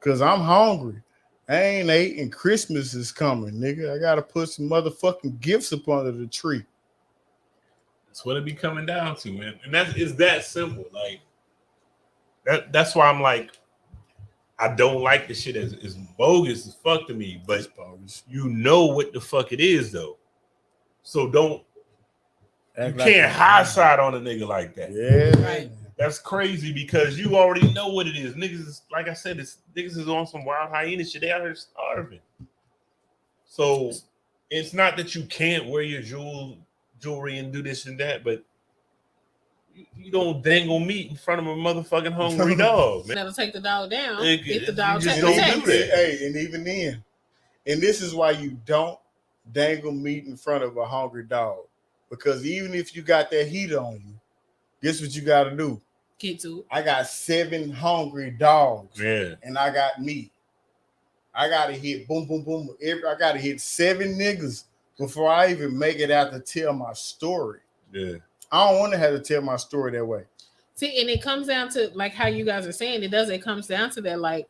Cause I'm hungry. I ain't ate and Christmas is coming, nigga. I gotta put some motherfucking gifts up under the tree. That's what it be coming down to, man. And it's that simple. Like that's why I'm like, I don't like the shit as bogus as fuck to me, but you know what the fuck it is though. So don't you can't high side on a nigga like that. Yeah, right. That's crazy because you already know what it is. Niggas is, like I said, niggas is on some wild hyena shit. They out here starving. So it's not that you can't wear your jewelry and do this and that, but you don't dangle meat in front of a motherfucking hungry dog, man. That'll take the dog down. If the dog just don't do that. Hey, and even then, and this is why you don't dangle meat in front of a hungry dog. Because even if you got that heat on you, guess what you got to do? Get to it. I got 7 hungry dogs, Yeah, and I got meat. I gotta hit boom, boom, boom. I gotta hit 7 niggas before I even make it out to tell my story. yeah. I don't want to have to tell my story that way. See, and it comes down to like how you guys are saying it comes down to that, like,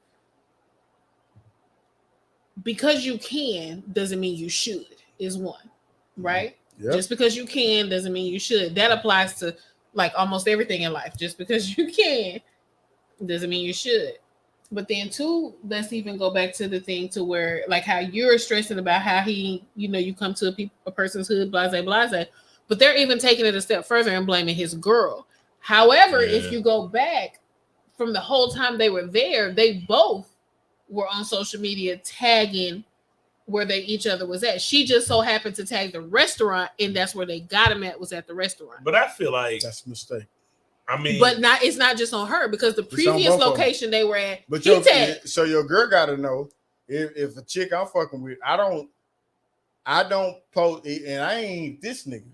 because you can doesn't mean you should is one, right? Yep. Just because you can doesn't mean you should. That applies to like almost everything in life. Just because you can doesn't mean you should. But then too, let's even go back to the thing to where like how you're stressing about how he, you come to a person's hood, blase, but they're even taking it a step further and blaming his girl. However, if you go back from the whole time they were there, they both were on social media tagging where they each other was at. She just so happened to tag the restaurant, and that's where they got him at, was at the restaurant. But I feel like that's a mistake. I mean, but it's not just on her because the previous location they were at. But so your girl got to know if a chick I'm fucking with, I don't post, and I ain't this nigga.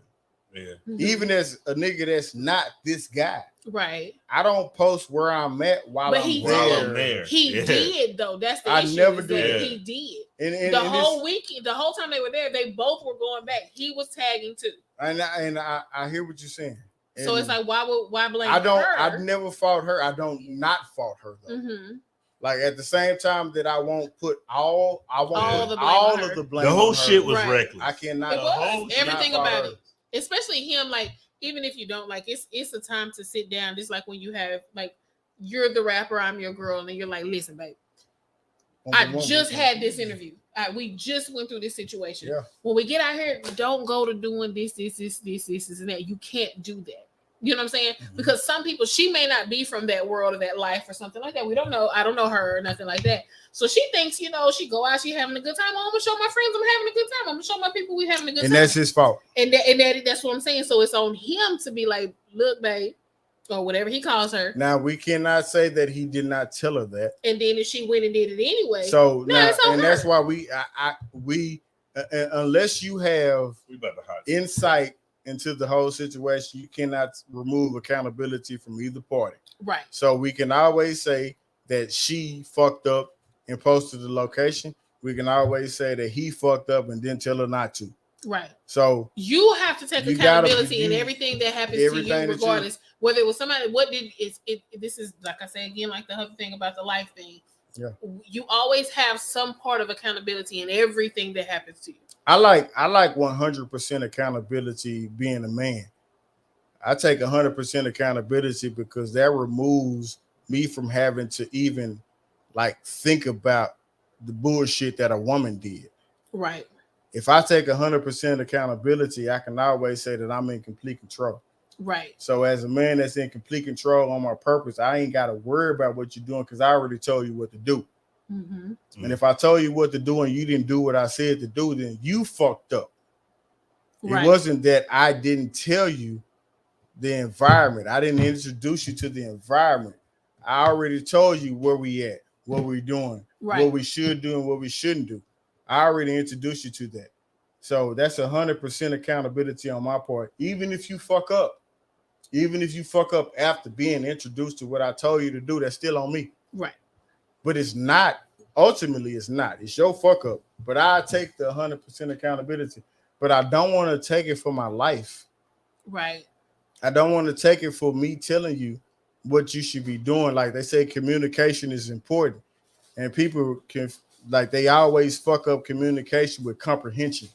Yeah. Even as a nigga that's not this guy. Right. I don't post where I'm at while I'm there. He did though. That's the issue. Never did. He did. And the whole weekend, the whole time they were there, they both were going back. He was tagging too. And I hear what you're saying. And so it's like, why blame her? I've never fought her. I don't not fought her though. Mm-hmm. Like at the same time that I won't put all of the blame. The whole on shit her. was reckless. I cannot. It was everything about her. it. Especially him, like, even if you don't, like, it's a time to sit down. It's like when you have, like, you're the rapper, I'm your girl, and then you're like, listen, babe, I just had this interview. We just went through this situation. Yeah. When we get out here, don't go to doing this, and that. You can't do that. You know what I'm saying? Mm-hmm. Because some people, she may not be from that world or that life or something like that. We don't know. I don't know her or nothing like that. So she thinks, she go out, she having a good time. I'm gonna show my friends I'm having a good time. I'm gonna show my people we having a good time. And that's his fault. And that's what I'm saying. So it's on him to be like, look, babe, or whatever he calls her. Now we cannot say that he did not tell her that. And then if she went and did it anyway. So now it's on her. That's why we unless you have insight into the whole situation, you cannot remove accountability from either party. Right. So we can always say that she fucked up and posted the location. We can always say that he fucked up and didn't tell her not to. Right. So you have to take accountability in everything that happens to you, regardless whether it was somebody. What did it? This is like I say again, like the other thing about the life thing. Yeah. You always have some part of accountability in everything that happens to you. I like 100% accountability being a man. I take 100% accountability because that removes me from having to even like think about the bullshit that a woman did. Right. If I take 100% accountability, I can always say that I'm in complete control. Right. So as a man that's in complete control on my purpose, I ain't got to worry about what you're doing because I already told you what to do. Mm-hmm. And if I told you what to do and you didn't do what I said to do, then you fucked up. Right. It wasn't that I didn't tell you the environment. I didn't introduce you to the environment. I already told you where we at, what we're doing, what we should do and what we shouldn't do. I already introduced you to that. So that's 100% accountability on my part. Even if you fuck up after being introduced to what I told you to do, that's still on me. Right. But it's not. Ultimately, it's not. It's your fuck up. But I take the 100% accountability. But I don't want to take it for my life. Right. I don't want to take it for me telling you what you should be doing. Like they say, communication is important. And people can, like, they always fuck up communication with comprehension.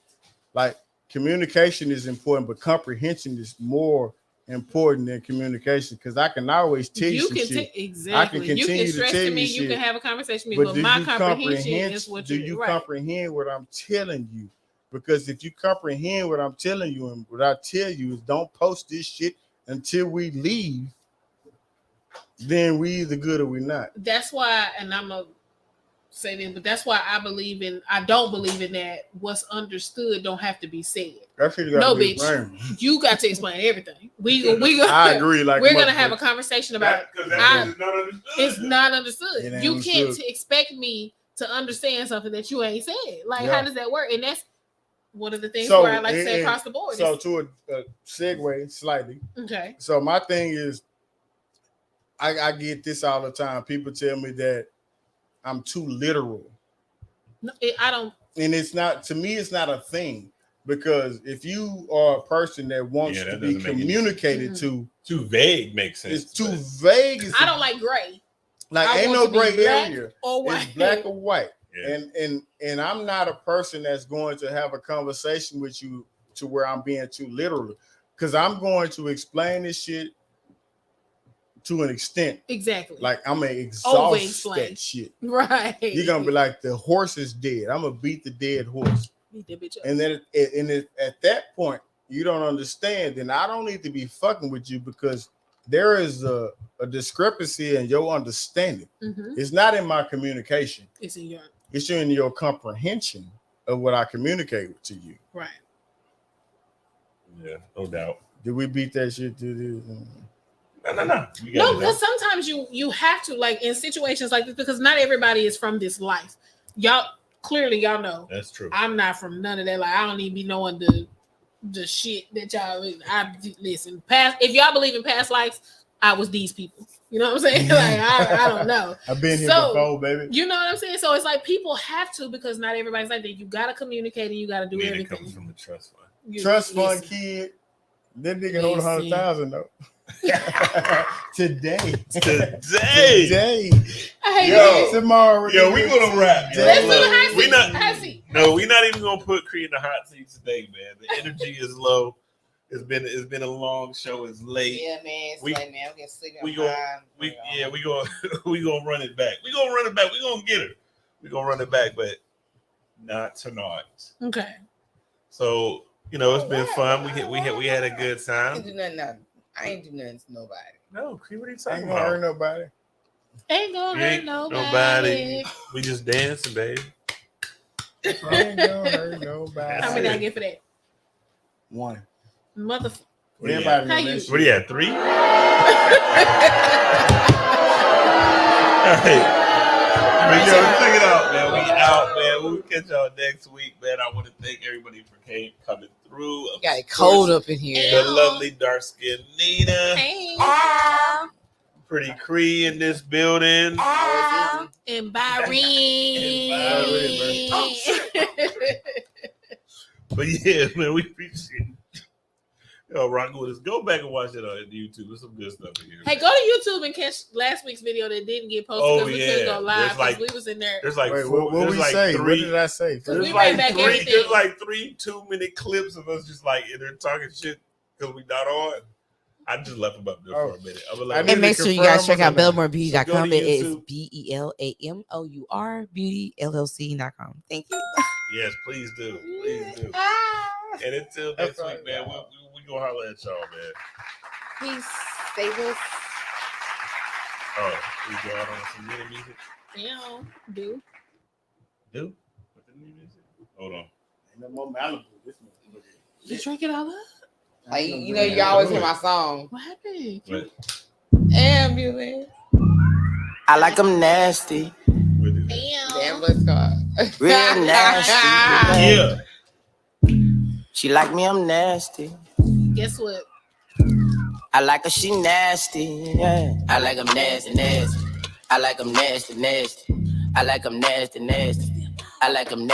Like, communication is important, but comprehension is more important than communication because I can always tell you some shit. Exactly. I can continue you can stress to tell me. you You shit, can have a conversation with me, but my comprehension is what you do. You comprehend what I'm telling you? Because if you comprehend what I'm telling you and what I tell you is don't post this shit until we leave, then we either good or we not. That's why, and I'm a say that, but that's why I don't believe in that. What's understood don't have to be said. No, bitch, you got to explain everything. I agree. Like we're gonna have a conversation about it's not understood. You can't expect me to understand something that you ain't said. Like, how does that work? And that's one of the things where I like to say across the board. So to a segue slightly. Okay. So my thing is, I get this all the time. People tell me that I'm too literal. No, I don't. And it's not, to me, it's not a thing. Because if you are a person that wants to be communicated to, too vague makes sense. It's too vague. I don't like gray. Like ain't no gray area. Or white. It's black or white. Yeah. And I'm not a person that's going to have a conversation with you to where I'm being too literal. Because I'm going to explain this shit to an extent. Exactly. Like I'm gonna exhaust that shit. Right. You're gonna be like, the horse is dead. I'm gonna beat the dead horse. Beat that bitch up. And then at that point, you don't understand. Then I don't need to be fucking with you because there is a discrepancy in your understanding. Mm-hmm. It's not in my communication. It's in your comprehension of what I communicate to you. Right. Yeah, no doubt. Did we beat that shit to this? No. No, because sometimes you have to, like in situations like this, because not everybody is from this life. Y'all know. That's true. I'm not from none of that. Like I don't even be knowing the shit that y'all. Listen, if y'all believe in past lives, I was these people. You know what I'm saying? Like I don't know. I've been here before, baby. You know what I'm saying? So it's like people have to, because not everybody's like that. You gotta communicate and you gotta do everything. It comes from the trust fund. Trust fund kid. That nigga hold 100,000 though. Today. Tomorrow. Yo, we gonna wrap. Let's do the hot seat. We're not even gonna put Cree in the hot seat today, man. The energy is low. It's been a long show. It's late. Yeah, man. It's late, man. I'm getting sleepy. We gonna run it back. We gonna run it back. We gonna get her. We gonna run it back, but not tonight. Okay. So it's been fun. We had a good time. I ain't do nothing to nobody. No, Cree, what are you talking about? Ain't gonna hurt nobody. Ain't gonna hurt nobody. We just dancing, baby. Ain't gonna hurt nobody. How many did I get for that? 1. Motherfucker. What are you at? 3? Check it out, man. We out, man. We'll catch y'all next week, man. I want to thank everybody for coming through. You got it cold up in here. The lovely dark-skinned Nina. Hey. Pretty Cree in this building. And Byron. But yeah, man, we appreciate it. Yo, rock with us. Go back and watch it on YouTube. There's some good stuff in here. Hey, go to YouTube and catch last week's video that didn't get posted because we couldn't go live because we was in there. There's like what we like say? Three, what did I say? We ran back everything. There's like 3 2-minute clips of us just like in there talking shit because we not on. I just left them up there for a minute. And make sure you guys check out BelmoreBeauty.com. So it is BELAMOUR BeautyLLC.com. Thank you. Yes, please do. Please do. And until next week, man, we gonna holler at y'all, man. Peace. Stay blessed. Oh, we go out on some new music. Yeah, do. What the new music? Hold on. Ain't no more Malibu. This one. You drink it all up? Like, you know, you always hear my song. What happened? What? Ambulance. I like them nasty. Damn, let's go. Real nasty. Yeah. She like me, I'm nasty. Guess what? I like her, she nasty. Yeah. I like them nasty, nasty. I like them nasty, nasty. I like them nasty, nasty. I like them nasty.